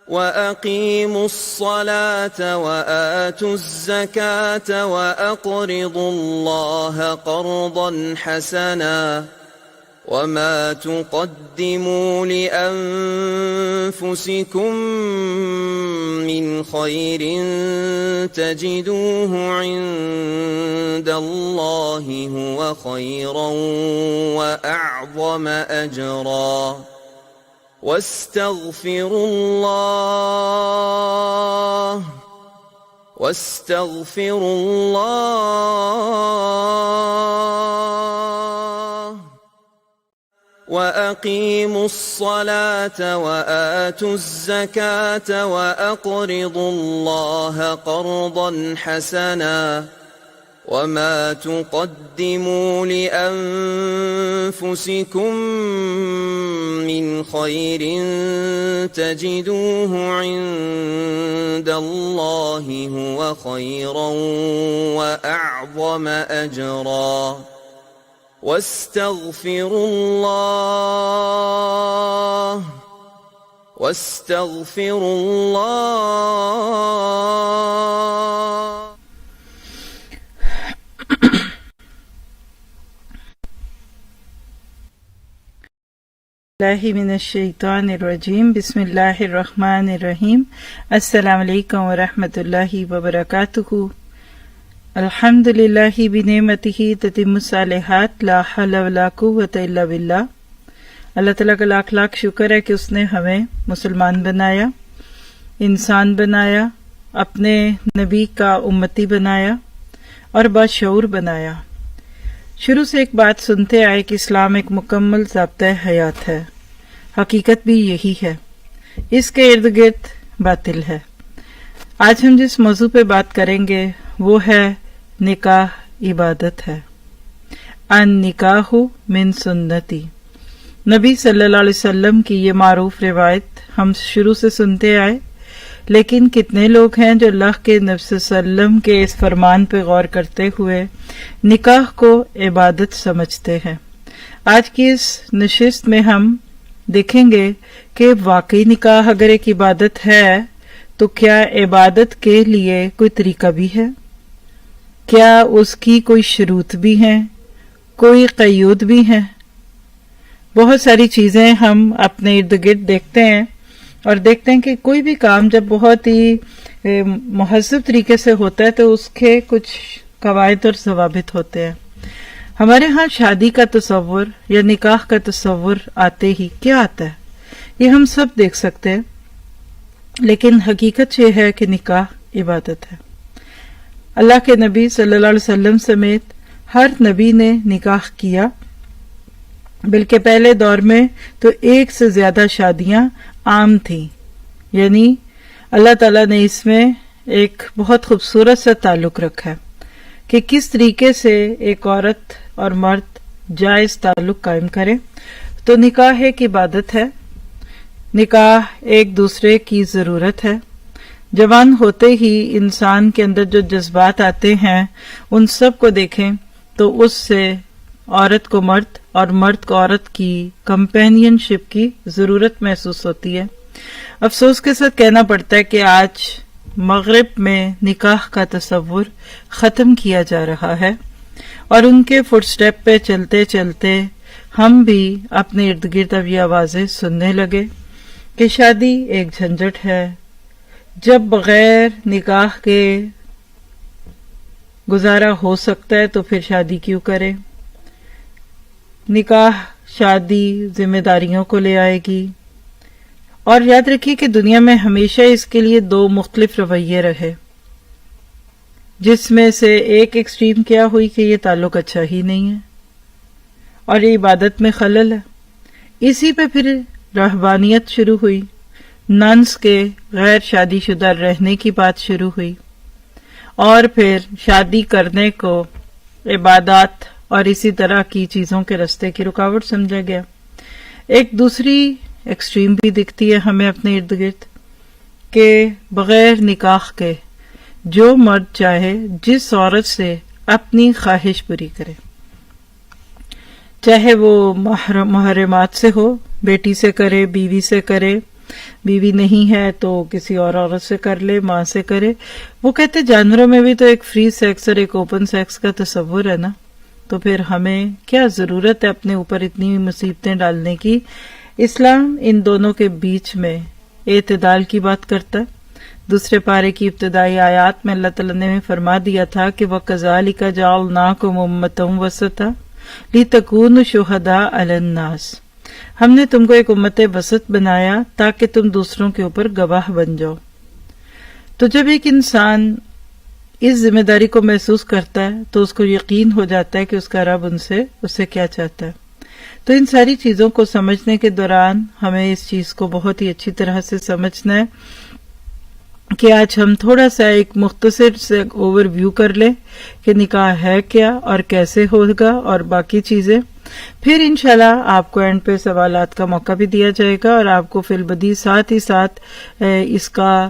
وَأَقِيمُوا الصَّلَاةَ وَآتُوا الزَّكَاةَ وَأَقْرِضُوا اللَّهَ قَرْضًا حَسَنًا وَمَا تُقَدِّمُوا لِأَنفُسِكُم مِّنْ خَيْرٍ تَجِدُوهُ عِندَ اللَّهِ هُوَ خَيْرًا وَأَعْظَمَ أَجْرًا وَاسْتَغْفِرُوا اللَّهَ وَأَقِيمُوا الصَّلَاةَ وَآتُوا الزَّكَاةَ وَأَقْرِضُوا اللَّهَ قَرْضًا حَسَنًا وَمَا تُقَدِّمُوا لِأَنفُسِكُم مِّنْ خَيْرٍ تَجِدُوهُ عِندَ اللَّهِ هُوَ خَيْرًا وَأَعْظَمَ أَجْرًا وَاسْتَغْفِرُوا اللَّهَ اللہ من الشیطان الرجیم بسم اللہ الرحمن الرحیم السلام علیکم ورحمۃ اللہ وبرکاتہ الحمد للہ بنعمتہ تتم الصالحات لا حول ولا قوۃ الا باللہ۔ اللہ تعالیٰ کا لاکھ لاکھ شکر ہے کہ اس نے ہمیں مسلمان بنایا، انسان بنایا، اپنے نبی کا امتی بنایا اور باشعور بنایا۔ شروع سے ایک بات سنتے آئے کہ اسلام ایک مکمل ضابطۂ حیات ہے، حقیقت بھی یہی ہے، اس کے ارد گرد باطل ہے۔ آج ہم جس موضوع پہ بات کریں گے وہ ہے نکاح عبادت ہے۔ ان نکاح من سنتی، نبی صلی اللہ علیہ وسلم کی یہ معروف روایت ہم شروع سے سنتے آئے، لیکن کتنے لوگ ہیں جو اللہ کے نبی صلی اللہ علیہ وسلم کے اس فرمان پہ غور کرتے ہوئے نکاح کو عبادت سمجھتے ہیں۔ آج کی اس نشست میں ہم دیکھیں گے کہ واقعی نکاح اگر ایک عبادت ہے تو کیا عبادت کے لیے کوئی طریقہ بھی ہے؟ کیا اس کی کوئی شروط بھی ہیں، کوئی قیود بھی ہیں؟ بہت ساری چیزیں ہم اپنے ارد گرد دیکھتے ہیں اور دیکھتے ہیں کہ کوئی بھی کام جب بہت ہی مہذب طریقے سے ہوتا ہے تو اس کے کچھ قواعد اور ضوابط ہوتے ہیں۔ ہمارے ہاں شادی کا تصور یا نکاح کا تصور آتے ہی کیا آتا ہے یہ ہم سب دیکھ سکتے ہیں، لیکن حقیقت یہ ہے کہ نکاح عبادت ہے۔ اللہ کے نبی صلی اللہ علیہ وسلم سمیت ہر نبی نے نکاح کیا، بلکہ پہلے دور میں تو ایک سے زیادہ شادیاں عام تھیں، یعنی اللہ تعالیٰ نے اس میں ایک بہت خوبصورت سا تعلق رکھا ہے کہ کس طریقے سے ایک عورت اور مرد جائز تعلق قائم کرے۔ تو نکاح ایک عبادت ہے، نکاح ایک دوسرے کی ضرورت ہے۔ جوان ہوتے ہی انسان کے اندر جو جذبات آتے ہیں ان سب کو دیکھیں تو اس سے عورت کو مرد اور مرد کو عورت کی کمپینین شپ کی ضرورت محسوس ہوتی ہے۔ افسوس کے ساتھ کہنا پڑتا ہے کہ آج مغرب میں نکاح کا تصور ختم کیا جا رہا ہے، اور ان کے فٹ سٹیپ پہ چلتے چلتے ہم بھی اپنے ارد گرد اب یہ آوازیں سننے لگے کہ شادی ایک جھنجٹ ہے، جب بغیر نکاح کے گزارا ہو سکتا ہے تو پھر شادی کیوں کرے، نکاح شادی ذمہ داریوں کو لے آئے گی۔ اور یاد رکھیے کہ دنیا میں ہمیشہ اس کے لیے دو مختلف رویے رہے، جس میں سے ایک ایکسٹریم کیا ہوئی کہ یہ تعلق اچھا ہی نہیں ہے اور یہ عبادت میں خلل ہے۔ اسی پہ پھر رہبانیت شروع ہوئی، ننس کے غیر شادی شدہ رہنے کی بات شروع ہوئی، اور پھر شادی کرنے کو عبادات اور اسی طرح کی چیزوں کے راستے کی رکاوٹ سمجھا گیا۔ ایک دوسری ایکسٹریم بھی دکھتی ہے ہمیں اپنے ارد گرد کہ بغیر نکاح کے جو مرد چاہے جس عورت سے اپنی خواہش پوری کرے، چاہے وہ محرمات سے ہو، بیٹی سے کرے، بیوی سے کرے، بیوی نہیں ہے تو کسی اور عورت سے کر لے، ماں سے کرے. وہ کہتے جانوروں میں بھی تو ایک فری سیکس اور ایک اوپن سیکس کا تصور ہے نا، تو پھر ہمیں کیا ضرورت ہے اپنے اوپر اتنی مصیبتیں ڈالنے کی. اسلام ان دونوں کے بیچ میں اعتدال کی بات کرتا ہے. دوسرے پارے کی ابتدائی آیات میں اللہ تعالیٰ نے فرما دیا تھا کہ وَكَذَلِكَ جَعَلْنَاكُمْ أُمَّةً وَسَطًا لِتَكُونُوا شُهَدَاءَ عَلَى النَّاسِ. ہم نے تم کو ایک امت وسط بنایا تاکہ تم دوسروں کے اوپر گواہ بن جاؤ. تو جب ایک انسان اس ذمہ داری کو محسوس کرتا ہے تو اس کو یقین ہو جاتا ہے کہ اس کا رب اس سے کیا چاہتا ہے. تو ان ساری چیزوں کو سمجھنے کے دوران ہمیں اس چیز کو بہت ہی اچھی طرح سے سمجھنا ہے کہ آج ہم تھوڑا سا ایک مختصر سے اوور ویو کر لیں کہ نکاح ہے کیا اور کیسے ہوگا اور باقی چیزیں. پھر انشاءاللہ آپ کو اینڈ پہ سوالات کا موقع بھی دیا جائے گا اور آپ کو فی البدی ساتھ ہی ساتھ اس کا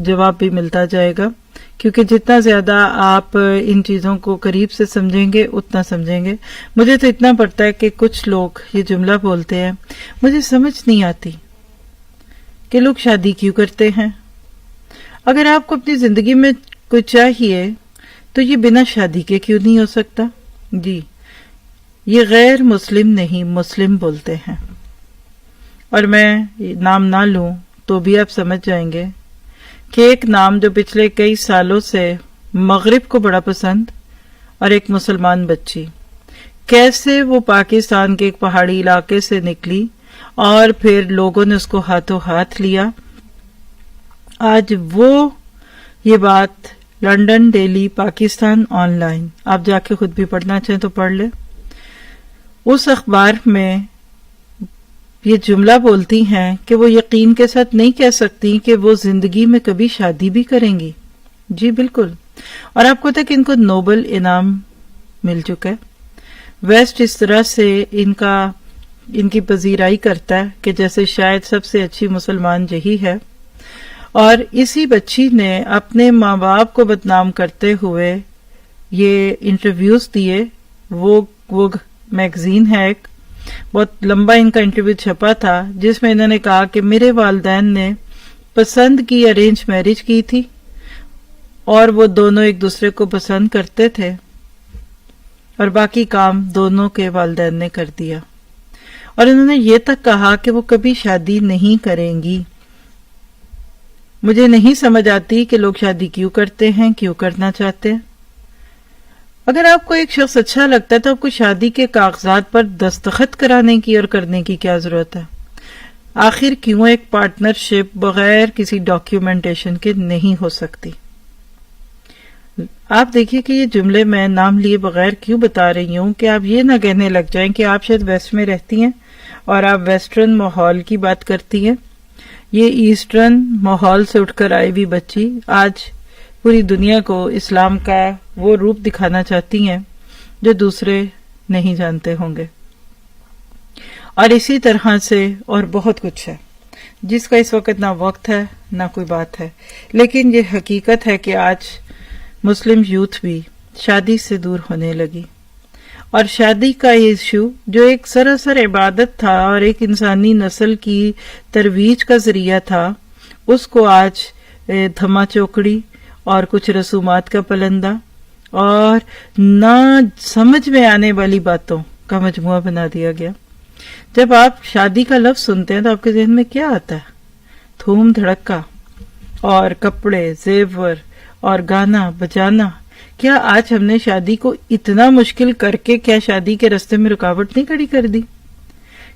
جواب بھی ملتا جائے گا، کیونکہ جتنا زیادہ آپ ان چیزوں کو قریب سے سمجھیں گے اتنا سمجھیں گے. مجھے تو اتنا پڑتا ہے کہ کچھ لوگ یہ جملہ بولتے ہیں، مجھے سمجھ نہیں آتی کہ لوگ شادی کیوں کرتے ہیں. اگر آپ کو اپنی زندگی میں کچھ چاہیے تو یہ بنا شادی کے کیوں نہیں ہو سکتا؟ جی یہ غیر مسلم نہیں، مسلم بولتے ہیں. اور میں نام نہ لوں تو بھی آپ سمجھ جائیں گے کہ ایک نام جو پچھلے کئی سالوں سے مغرب کو بڑا پسند، اور ایک مسلمان بچی کیسے وہ پاکستان کے ایک پہاڑی علاقے سے نکلی اور پھر لوگوں نے اس کو ہاتھوں ہاتھ لیا. آج وہ یہ بات London, daily, Pakistan on line, آپ جا کے خود بھی پڑھنا چاہیں تو پڑھ لیں. اس اخبار میں یہ جملہ بولتی ہیں کہ وہ یقین کے ساتھ نہیں کہہ سکتی کہ وہ زندگی میں کبھی شادی بھی کریں گی. جی بالکل. اور آپ کو تک ان کو نوبل انعام مل چکا ہے. ویسٹ اس طرح سے ان کی پذیرائی کرتا ہے کہ جیسے شاید سب سے اچھی مسلمان یہی ہے. اور اسی بچی نے اپنے ماں باپ کو بدنام کرتے ہوئے یہ انٹرویوز دیے. وہ میگزین ہے ایک، بہت لمبا ان کا انٹرویو چھپا تھا جس میں انہوں نے کہا کہ میرے والدین نے پسند کی ارینج میرج کی تھی اور وہ دونوں ایک دوسرے کو پسند کرتے تھے اور باقی کام دونوں کے والدین نے کر دیا. اور انہوں نے یہ تک کہا کہ وہ کبھی شادی نہیں کریں گی. مجھے نہیں سمجھ آتی کہ لوگ شادی کیوں کرتے ہیں، کیوں کرنا چاہتے ہیں. اگر آپ کو ایک شخص اچھا لگتا ہے تو آپ کو شادی کے کاغذات پر دستخط کرانے کی اور کرنے کی کیا ضرورت ہے؟ آخر کیوں ایک پارٹنرشپ بغیر کسی ڈاکیومنٹیشن کے نہیں ہو سکتی؟ آپ دیکھیے کہ یہ جملے میں نام لیے بغیر کیوں بتا رہی ہوں کہ آپ یہ نہ کہنے لگ جائیں کہ آپ شاید ویسٹ میں رہتی ہیں اور آپ ویسٹرن ماحول کی بات کرتی ہیں. یہ ایسٹرن ماحول سے اٹھ کر آئی ہوئی بچی آج پوری دنیا کو اسلام کا وہ روپ دکھانا چاہتی ہیں جو دوسرے نہیں جانتے ہوں گے. اور اسی طرح سے اور بہت کچھ ہے جس کا اس وقت نہ وقت ہے نہ کوئی بات ہے. لیکن یہ حقیقت ہے کہ آج مسلم یوتھ بھی شادی سے دور ہونے لگی، اور شادی کا یہ ایشو جو ایک سراسر عبادت تھا اور ایک انسانی نسل کی ترویج کا ذریعہ تھا، اس کو آج دھما چوکڑی اور کچھ رسومات کا پلندہ اور نہ سمجھ میں آنے والی باتوں کا مجموعہ بنا دیا گیا. جب آپ شادی کا لفظ سنتے ہیں تو آپ کے ذہن میں کیا آتا ہے؟ دھوم دھڑکا اور کپڑے، زیور اور گانا بجانا. کیا آج ہم نے شادی کو اتنا مشکل کر کے کیا شادی کے راستے میں رکاوٹ نہیں کھڑی کر دی؟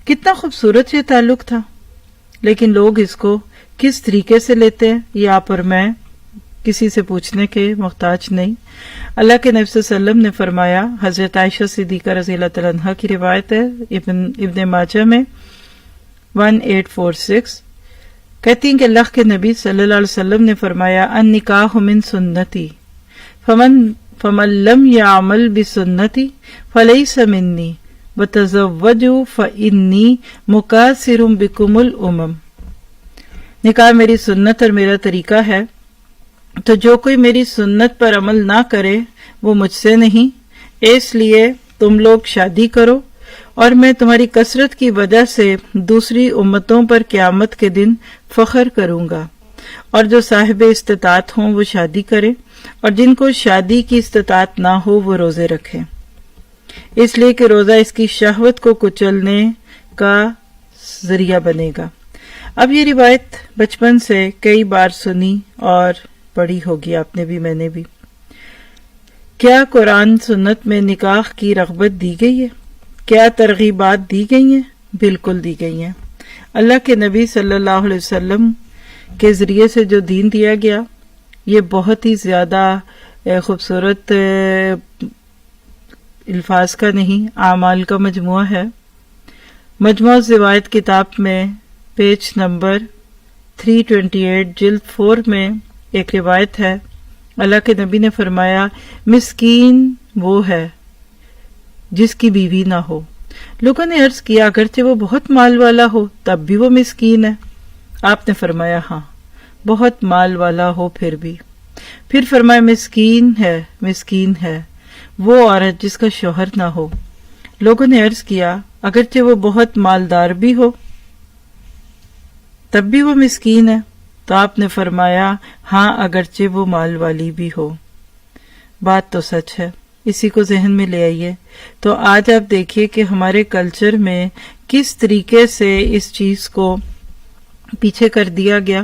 کتنا خوبصورت یہ تعلق تھا، لیکن لوگ اس کو کس طریقے سے لیتے ہیں یہ آپ اور میں کسی سے پوچھنے کے محتاج نہیں. اللہ کے نبی صلی اللہ علیہ وسلم نے فرمایا، حضرت عائشہ صدیقہ رضی اللہ تعالیٰ عنہ کی روایت ہے ابن ماجہ میں 1846، کہتی ہیں کہ اللہ کے نبی صلی اللہ علیہ وسلم نے فرمایا، النکاح من سنتی فمن لم يعمل بسنتی فلیس منی وتزوجوا فانی مکاثر بکم الامم. نکاح میری سنت اور میرا طریقہ ہے، تو جو کوئی میری سنت پر عمل نہ کرے وہ مجھ سے نہیں، اس لیے تم لوگ شادی کرو اور میں تمہاری کثرت کی وجہ سے دوسری امتوں پر قیامت کے دن فخر کروں گا۔ اور جو صاحب استطاعت ہوں وہ شادی کریں، اور جن کو شادی کی استطاعت نہ ہو وہ روزے رکھیں، اس لیے کہ روزہ اس کی شہوت کو کچلنے کا ذریعہ بنے گا۔ اب یہ روایت بچپن سے کئی بار سنی اور پڑھی ہوگی آپ نے بھی، میں نے بھی۔ کیا قرآن سنت میں نکاح کی رغبت دی گئی ہے؟ کیا ترغیبات دی گئی ہیں؟ بالکل دی گئی ہیں۔ اللہ کے نبی صلی اللہ علیہ وسلم کے ذریعے سے جو دین دیا گیا یہ بہت ہی زیادہ خوبصورت الفاظ کا نہیں، اعمال کا مجموعہ ہے۔ مجموعہ الزوائد کتاب میں پیج نمبر 328 جلد 4 میں ایک روایت ہے، اللہ کے نبی نے فرمایا مسکین وہ ہے جس کی بیوی نہ ہو۔ لوگوں نے عرض کیا اگرچہ وہ بہت مال والا ہو تب بھی وہ مسکین ہے؟ آپ نے فرمایا ہاں، بہت مال والا ہو پھر بھی۔ پھر فرمایا مسکین ہے وہ عورت جس کا شوہر نہ ہو۔ لوگوں نے عرض کیا اگرچہ وہ بہت مالدار بھی ہو تب بھی وہ مسکین ہے؟ تو آپ نے فرمایا ہاں، اگرچہ وہ مال والی بھی ہو۔ بات تو سچ ہے، اسی کو ذہن میں لے آئیے۔ تو آج آپ دیکھیے کہ ہمارے کلچر میں کس طریقے سے اس چیز کو پیچھے کر دیا گیا۔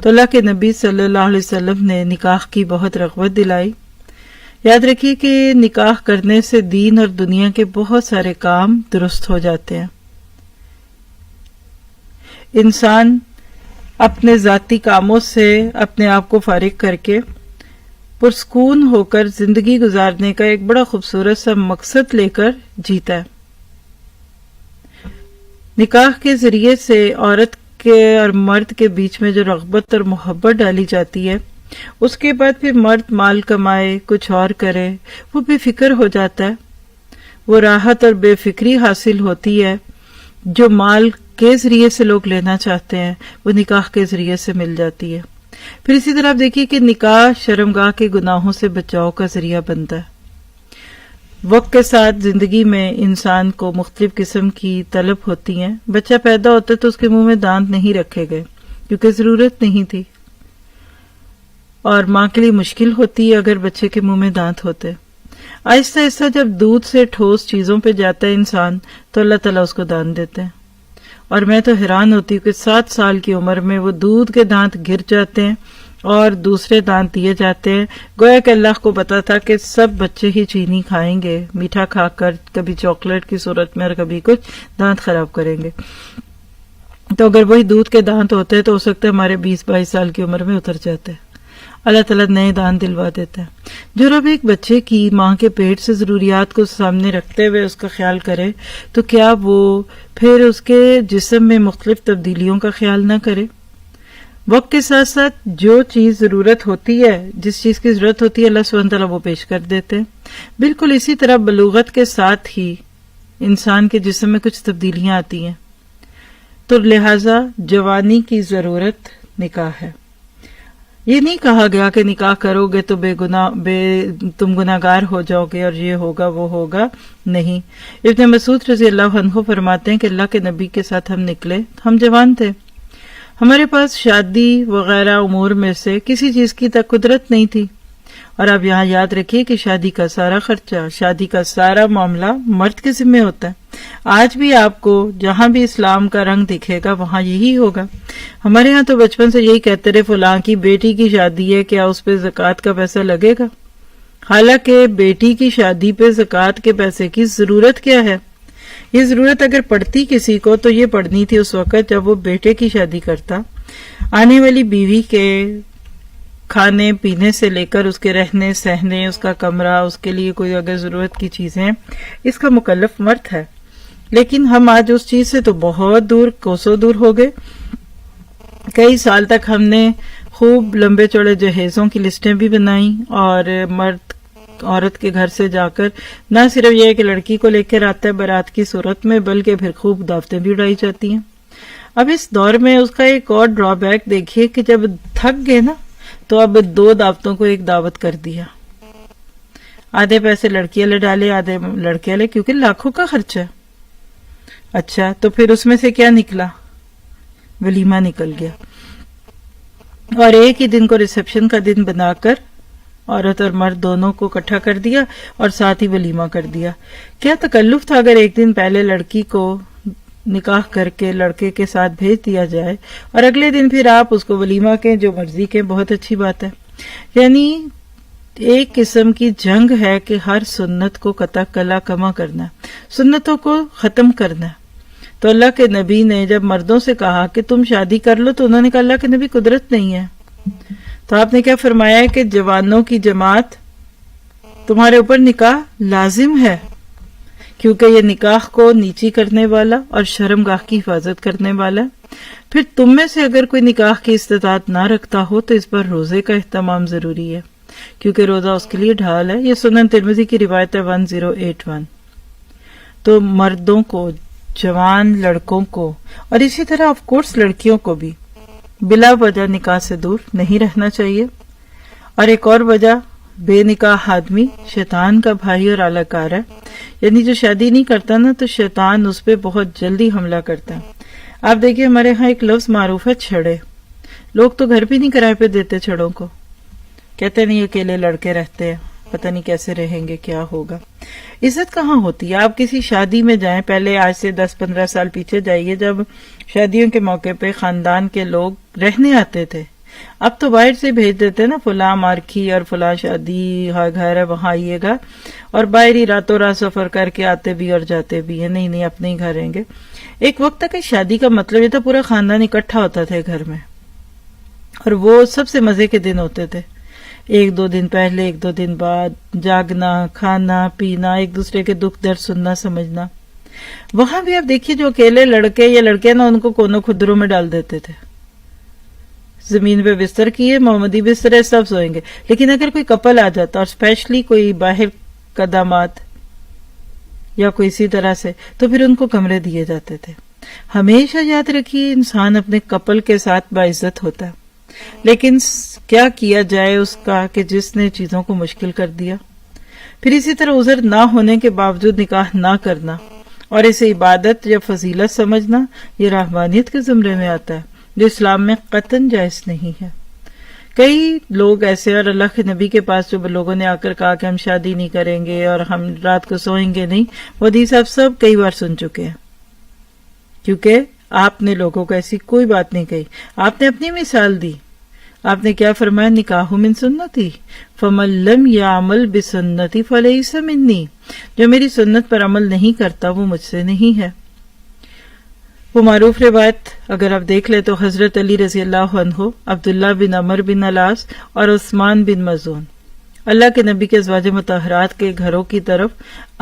تو اللہ کے نبی صلی اللہ علیہ وسلم نے نکاح کی بہت رغبت دلائی۔ یاد رکھیے کہ نکاح کرنے سے دین اور دنیا کے بہت سارے کام درست ہو جاتے ہیں۔ انسان اپنے ذاتی کاموں سے اپنے آپ کو فارغ کر کے پرسکون ہو کر زندگی گزارنے کا ایک بڑا خوبصورت سا مقصد لے کر جیتا ہے۔ نکاح کے ذریعے سے عورت کے اور مرد کے بیچ میں جو رغبت اور محبت ڈالی جاتی ہے، اس کے بعد پھر مرد مال کمائے کچھ اور کرے، وہ بے فکر ہو جاتا ہے۔ وہ راحت اور بے فکری حاصل ہوتی ہے جو مال کے ذریعے سے لوگ لینا چاہتے ہیں، وہ نکاح کے ذریعے سے مل جاتی ہے۔ پھر اسی طرح آپ دیکھیے کہ نکاح شرمگاہ کے گناہوں سے بچاؤ کا ذریعہ بنتا ہے۔ وقت کے ساتھ زندگی میں انسان کو مختلف قسم کی طلب ہوتی ہیں۔ بچہ پیدا ہوتا ہے تو اس کے منہ میں دانت نہیں رکھے گئے کیونکہ ضرورت نہیں تھی، اور ماں کے لیے مشکل ہوتی ہے اگر بچے کے منہ میں دانت ہوتے۔ آہستہ آہستہ جب دودھ سے ٹھوس چیزوں پہ جاتا ہے انسان تو اللہ تعالیٰ اس کو دانت دیتے ہیں، اور میں تو حیران ہوتی ہوں کہ 7 سال کی عمر میں وہ دودھ کے دانت گر جاتے ہیں اور دوسرے دانت دیے جاتے ہیں، گویا کہ اللہ کو پتا تھا کہ سب بچے ہی چینی کھائیں گے، میٹھا کھا کر، کبھی چاکلیٹ کی صورت میں اور کبھی کچھ، دانت خراب کریں گے۔ تو اگر وہی دودھ کے دانت ہوتے تو ہو سکتا ہے ہمارے 20-22 سال کی عمر میں اتر جاتے۔ اللہ تعالیٰ نئے دانت دلوا دیتا ہے۔ جو رب ایک بچے کی ماں کے پیٹ سے ضروریات کو سامنے رکھتے ہوئے اس کا خیال کرے تو کیا وہ پھر اس کے جسم میں مختلف تبدیلیوں کا خیال نہ کرے؟ وقت کے ساتھ ساتھ جو چیز ضرورت ہوتی ہے، جس چیز کی ضرورت ہوتی ہے، اللہ سبحانہ تعالیٰ وہ پیش کر دیتے ہیں۔ بالکل اسی طرح بلوغت کے ساتھ ہی انسان کے جسم میں کچھ تبدیلیاں آتی ہیں، تو لہٰذا جوانی کی ضرورت نکاح ہے۔ یہ نہیں کہا گیا کہ نکاح کرو گے تو تم گناہگار ہو جاؤ گے اور یہ ہوگا وہ ہوگا، نہیں۔ ابن مسعود رضی اللہ عنہ فرماتے ہیں کہ اللہ کے نبی کے ساتھ ہم نکلے، ہم جوان تھے، ہمارے پاس شادی وغیرہ امور میں سے کسی چیز کی قدرت نہیں تھی، اور اب یہاں یاد رکھیے کہ شادی کا سارا خرچہ، شادی کا سارا معاملہ مرد کے ذمہ ہوتا ہے۔ آج بھی آپ کو جہاں بھی اسلام کا رنگ دکھے گا وہاں یہی ہوگا۔ ہمارے ہاں تو بچپن سے یہی کہتے رہے فلاں کی بیٹی کی شادی ہے، کیا اس پہ زکوٰۃ کا پیسہ لگے گا؟ حالانکہ بیٹی کی شادی پہ زکوٰۃ کے پیسے کی ضرورت کیا ہے؟ یہ ضرورت اگر پڑتی کسی کو تو یہ پڑنی تھی اس وقت جب وہ بیٹے کی شادی کرتا۔ آنے والی بیوی کے کھانے پینے سے لے کر اس کے رہنے سہنے، اس کا کمرہ، اس کے لیے کوئی اگر ضرورت کی چیزیں، اس کا مکلف مرد ہے۔ لیکن ہم آج اس چیز سے تو بہت دور، کوسوں دور ہو گئے۔ کئی سال تک ہم نے خوب لمبے چوڑے جہیزوں کی لسٹیں بھی بنائیں، اور مرد عورت کے گھر سے جا کر نہ صرف یہ ہے کہ لڑکی کو لے کر آتا ہے بارات کی صورت میں، بلکہ پھر خوب دعوتیں بھی اڑائی جاتی ہیں۔ اب اس دور میں اس کا ایک اور ڈرا بیک دیکھیے کہ جب تھک گئے نا تو اب 2 دعوتوں کو ایک دعوت کر دیا، آدھے پیسے لڑکی والے ڈالے، آدھے لڑکے والے، کیونکہ لاکھوں کا خرچہ ہے۔ اچھا تو پھر اس میں سے کیا نکلا؟ ولیمہ نکل گیا، اور ایک ہی دن کو ریسیپشن کا دن بنا کر عورت اور مرد دونوں کو اکٹھا کر دیا اور ساتھ ہی ولیمہ کر دیا۔ کیا تکلف تھا اگر ایک دن پہلے لڑکی کو نکاح کر کے لڑکے کے ساتھ بھیج دیا جائے اور اگلے دن پھر آپ اس کو ولیمہ کے جو مرضی کے، بہت اچھی بات ہے۔ یعنی ایک قسم کی جنگ ہے کہ ہر سنت کو قطع کلا کما کرنا ہے، سنتوں کو ختم کرنا ہے۔ تو اللہ کے نبی نے جب مردوں سے کہا کہ تم شادی کر لو تو انہوں نے کہا اللہ کے نبی قدرت نہیں ہے، تو آپ نے کیا فرمایا ہے کہ جوانوں کی جماعت تمہارے اوپر نکاح لازم ہے، کیونکہ یہ نکاح کو نیچی کرنے والا اور شرمگاہ کی حفاظت کرنے والا ہے۔ پھر تم میں سے اگر کوئی نکاح کی استطاعت نہ رکھتا ہو تو اس پر روزے کا اہتمام ضروری ہے، کیونکہ روزہ اس کے لیے ڈھال ہے۔ یہ سنن ترمذی کی روایت ہے 1081۔ تو مردوں کو، جوان لڑکوں کو، اور اسی طرح آف کورس لڑکیوں کو بھی بلا وجہ نکاح سے دور نہیں رہنا چاہیے۔ اور ایک اور وجہ، بے نکاح آدمی شیطان کا بھائی اور اعلی کار ہے، یعنی جو شادی نہیں کرتا نا تو شیطان اس پہ بہت جلدی حملہ کرتا ہے۔ آپ دیکھیے ہمارے ہاں ایک لفظ معروف ہے چھڑے، لوگ تو گھر بھی نہیں کرائے پہ دیتے چھڑوں کو، کہتے نہیں اکیلے لڑکے رہتے ہیں، پتہ نہیں کیسے رہیں گے، کیا ہوگا۔ عزت کہاں ہوتی ہے؟ آپ کسی شادی میں جائیں، پہلے آج سے 10-15 سال پیچھے جائیے، جب شادیوں کے موقع پہ خاندان کے لوگ رہنے آتے تھے، اب تو باہر سے بھیج دیتے نا، فلاں مارکھی اور فلاں شادی گھر ہے وہاں آئیے گا، اور باہر ہی راتوں رات سفر کر کے آتے بھی اور جاتے بھی ہیں، نہیں اپنے ہی گھر رہیں گے۔ ایک وقت تک شادی کا مطلب یہ تھا پورا خاندان اکٹھا ہوتا تھا گھر میں، اور وہ سب سے مزے کے دن ہوتے تھے، 1-2 دن پہلے، 1-2 دن بعد، جاگنا، کھانا پینا، ایک دوسرے کے دکھ درد سننا سمجھنا۔ وہاں بھی آپ دیکھیے جو اکیلے لڑکے یا لڑکیاں نا، ان کو کونوں خدروں میں ڈال دیتے تھے، زمین پہ بستر کیے، محمدی بستر ہے، سب سوئیں گے۔ لیکن اگر کوئی کپل آ جاتا، اور اسپیشلی کوئی باہر کا داماد یا کوئی اسی طرح سے، تو پھر ان کو کمرے دیے جاتے تھے۔ ہمیشہ یاد رکھیے انسان اپنے کپل کے ساتھ باعزت ہوتا ہے، لیکن کیا کیا جائے اس کا کہ جس نے چیزوں کو مشکل کر دیا۔ پھر اسی طرح عذر نہ ہونے کے باوجود نکاح نہ کرنا اور اسے عبادت یا فضیلت سمجھنا، یہ رحمانیت کے زمرے میں آتا ہے، جو اسلام میں قطعاً جائز نہیں ہے۔ کئی لوگ ایسے، اور اللہ کے نبی کے پاس جو لوگوں نے آ کر کہا کہ ہم شادی نہیں کریں گے اور ہم رات کو سوئیں گے نہیں، وہ حدیث آپ سب کئی بار سن چکے ہیں، کیونکہ آپ نے لوگوں کو ایسی کوئی بات نہیں کہی، آپ نے اپنی مثال دی۔ آپ نے کیا فرمایا؟ نکاح من سنتی فمن لم یعمل بسنتی فلیس منی، جو میری سنت پر عمل نہیں کرتا وہ مجھ سے نہیں ہے۔ وہ معروف روایت اگر آپ دیکھ لیں تو حضرت علی رضی اللہ عنہ، عبداللہ بن عمر بن العاص اور عثمان بن مظعون اللہ کے نبی کے ازواج مطہرات کے گھروں کی طرف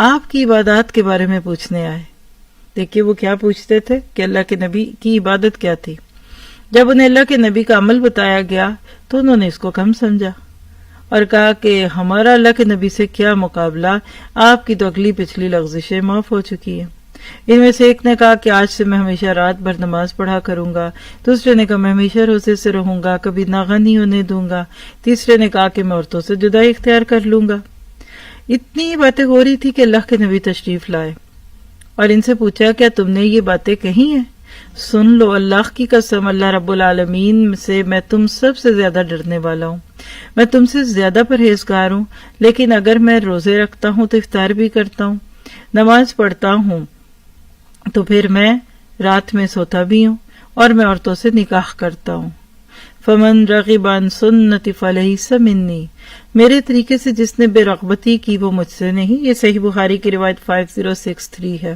آپ کی عبادات کے بارے میں پوچھنے آئے۔ دیکھیے وہ کیا پوچھتے تھے کہ اللہ کے نبی کی عبادت کیا تھی۔ جب انہیں اللہ کے نبی کا عمل بتایا گیا تو انہوں نے اس کو کم سمجھا اور کہا کہ ہمارا اللہ کے نبی سے کیا مقابلہ، آپ کی تو اگلی پچھلی لغزشیں معاف ہو چکی ہیں۔ ان میں سے ایک نے کہا کہ آج سے میں ہمیشہ رات بھر نماز پڑھا کروں گا، دوسرے نے کہا میں ہمیشہ روزے سے رہوں گا، کبھی ناغہ نہیں ہونے دوں گا، تیسرے نے کہا کہ میں عورتوں سے جدائی اختیار کر لوں گا۔ اتنی باتیں ہو رہی تھی کہ اللہ کے نبی تشریف لائے اور ان سے پوچھا کیا تم نے یہ باتیں کہی ہیں؟ سن لو، اللہ کی قسم، اللہ رب العالمین سے میں تم سب سے زیادہ ڈرنے والا ہوں، میں تم سے زیادہ پرہیزگار ہوں، لیکن اگر میں روزے رکھتا ہوں تو افطار بھی کرتا ہوں، نماز پڑھتا ہوں تو پھر میں رات میں سوتا بھی ہوں اور میں عورتوں سے نکاح کرتا ہوں۔ فمن رغب عن سنتی فلیس منی، میرے طریقے سے جس نے بے رغبتی کی وہ مجھ سے نہیں۔ یہ صحیح بخاری کی روایت 5063 ہے۔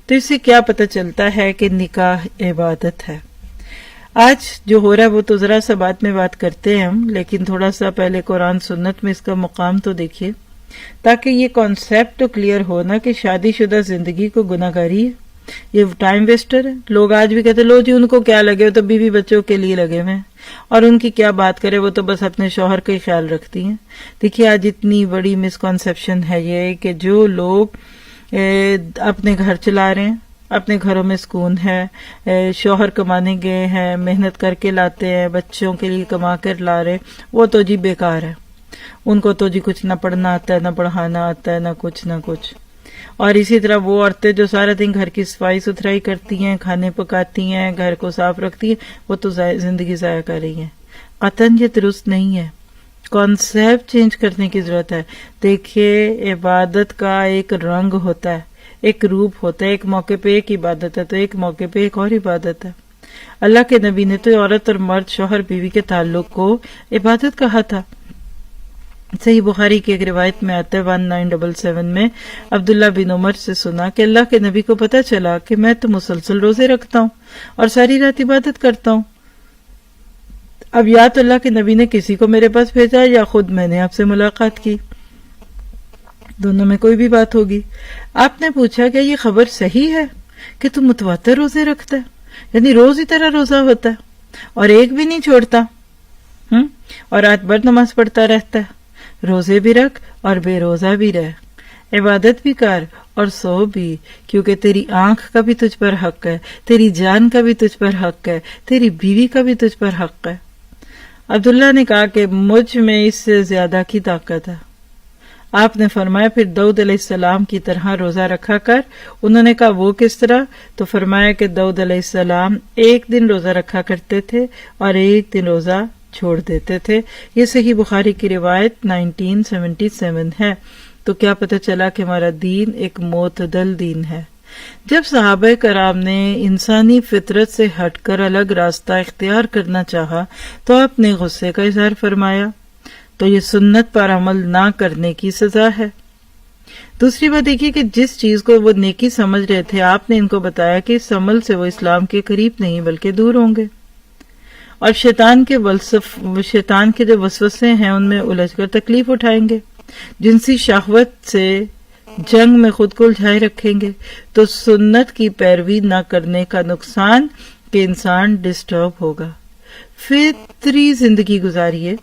تو اس سے کیا پتہ چلتا ہے کہ نکاح عبادت ہے۔ آج جو ہو رہا ہے وہ تو ذرا سا بعد میں بات کرتے ہیں ہم، لیکن تھوڑا سا پہلے قرآن سنت میں اس کا مقام تو دیکھیے، تاکہ یہ کانسیپٹ تو کلیئر ہو نا کہ شادی شدہ زندگی کو گناہ گاری ہے، یہ ٹائم ویسٹر ہے۔ لوگ آج بھی کہتے لو جی ان کو کیا لگے، وہ تو بیوی بچوں کے لیے لگے ہوئے ہیں، اور ان کی کیا بات کرے، وہ تو بس اپنے شوہر کا ہی خیال رکھتی ہیں۔ دیکھیے آج اتنی بڑی مسکنسیپشن ہے یہ کہ جو لوگ اپنے گھر چلا رہے ہیں، اپنے گھروں میں سکون ہے، شوہر کمانے گئے ہیں، محنت کر کے لاتے ہیں، بچوں کے لیے کما کر لا رہے، وہ تو جی بیکار ہے، ان کو تو جی کچھ نہ پڑھنا آتا ہے، نہ پڑھانا آتا ہے، نہ کچھ۔ اور اسی طرح وہ عورتیں جو سارا دن گھر کی صفائی ستھرائی کرتی ہیں، کھانے پکاتی ہیں، گھر کو صاف رکھتی ہیں، وہ تو زندگی ضائع کر رہی ہیں. قطعاً یہ درست نہیں ہے. کانسیپٹ چینج کرنے کی ضرورت ہے. دیکھیے عبادت کا ایک رنگ ہوتا ہے، ایک روپ ہوتا ہے. ایک موقع پہ ایک عبادت ہے تو ایک موقع پہ ایک اور عبادت ہے. اللہ کے نبی نے تو عورت اور مرد، شوہر بیوی کے تعلق کو عبادت کہا تھا. صحیح بخاری کی ایک روایت میں آتا ہے 1977 میں عبداللہ بن عمر سے سنا کہ اللہ کے نبی کو پتہ چلا کہ میں تو مسلسل روزے رکھتا ہوں اور ساری رات عبادت کرتا ہوں. اب یا تو اللہ کے نبی نے کسی کو میرے پاس بھیجا یا خود میں نے آپ سے ملاقات کی، دونوں میں کوئی بھی بات ہوگی. آپ نے پوچھا کہ یہ خبر صحیح ہے کہ تم متواتر روزے رکھتا ہے، یعنی روز ہی طرح روزہ ہوتا ہے اور ایک بھی نہیں چھوڑتا، اور رات بھر نماز پڑھتا رہتا ہے. روزے بھی رکھ اور بے روزہ بھی رہ، عبادت بھی کر اور سو بھی، کیونکہ تیری آنکھ کا بھی تجھ پر حق ہے، تیری جان کا بھی تجھ پر حق ہے، تیری بیوی کا بھی تجھ پر حق ہے. عبداللہ نے کہا کہ مجھ میں اس سے زیادہ کی طاقت ہے. آپ نے فرمایا پھر داؤد علیہ السلام کی طرح روزہ رکھا کر. انہوں نے کہا وہ کس طرح؟ تو فرمایا کہ داؤد علیہ السلام ایک دن روزہ رکھا کرتے تھے اور ایک دن روزہ چھوڑ دیتے تھے. یہ صحیح بخاری کی روایت 1977 ہے. تو کیا پتہ چلا کہ ہمارا دین ایک معتدل دین ہے. جب صحابہ کرام نے انسانی فطرت سے ہٹ کر الگ راستہ اختیار کرنا چاہا تو آپ نے غصے کا اظہار فرمایا، تو یہ سنت پر عمل نہ کرنے کی سزا ہے. دوسری بات دیکھیے کہ جس چیز کو وہ نیکی سمجھ رہے تھے آپ نے ان کو بتایا کہ اس عمل سے وہ اسلام کے قریب نہیں بلکہ دور ہوں گے، اور شیطان کے جو وسوسے ہیں ان میں الجھ کر تکلیف اٹھائیں گے، جنسی شہوت سے جنگ میں خود کو الجھائے رکھیں گے. تو سنت کی پیروی نہ کرنے کا نقصان کہ انسان ڈسٹرب ہوگا. فطری زندگی گزاریے.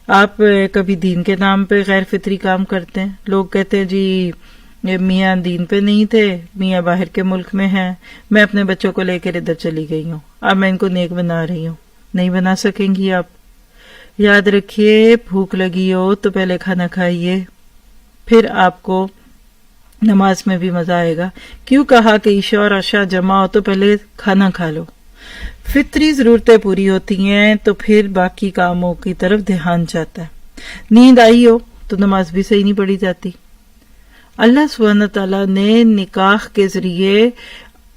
آپ کبھی دین کے نام پہ غیر فطری کام کرتے ہیں. لوگ کہتے ہیں جی میاں دین پہ نہیں تھے، میاں باہر کے ملک میں ہیں، میں اپنے بچوں کو لے کر ادھر چلی گئی ہوں، اب میں ان کو نیک بنا رہی ہوں. نہیں بنا سکیں گی آپ. یاد رکھیے بھوک لگی ہو تو پہلے کھانا کھائیے، پھر آپ کو نماز میں بھی مزہ آئے گا. کیوں کہا کہ عشاء اور عشاء جمع ہو تو پہلے کھانا کھا لو. فطری ضرورتیں پوری ہوتی ہیں تو پھر باقی کاموں کی طرف دھیان جاتا ہے. نیند آئی ہو تو نماز بھی صحیح نہیں پڑھی جاتی. اللہ سبحانہ تعالیٰ نے نکاح کے ذریعے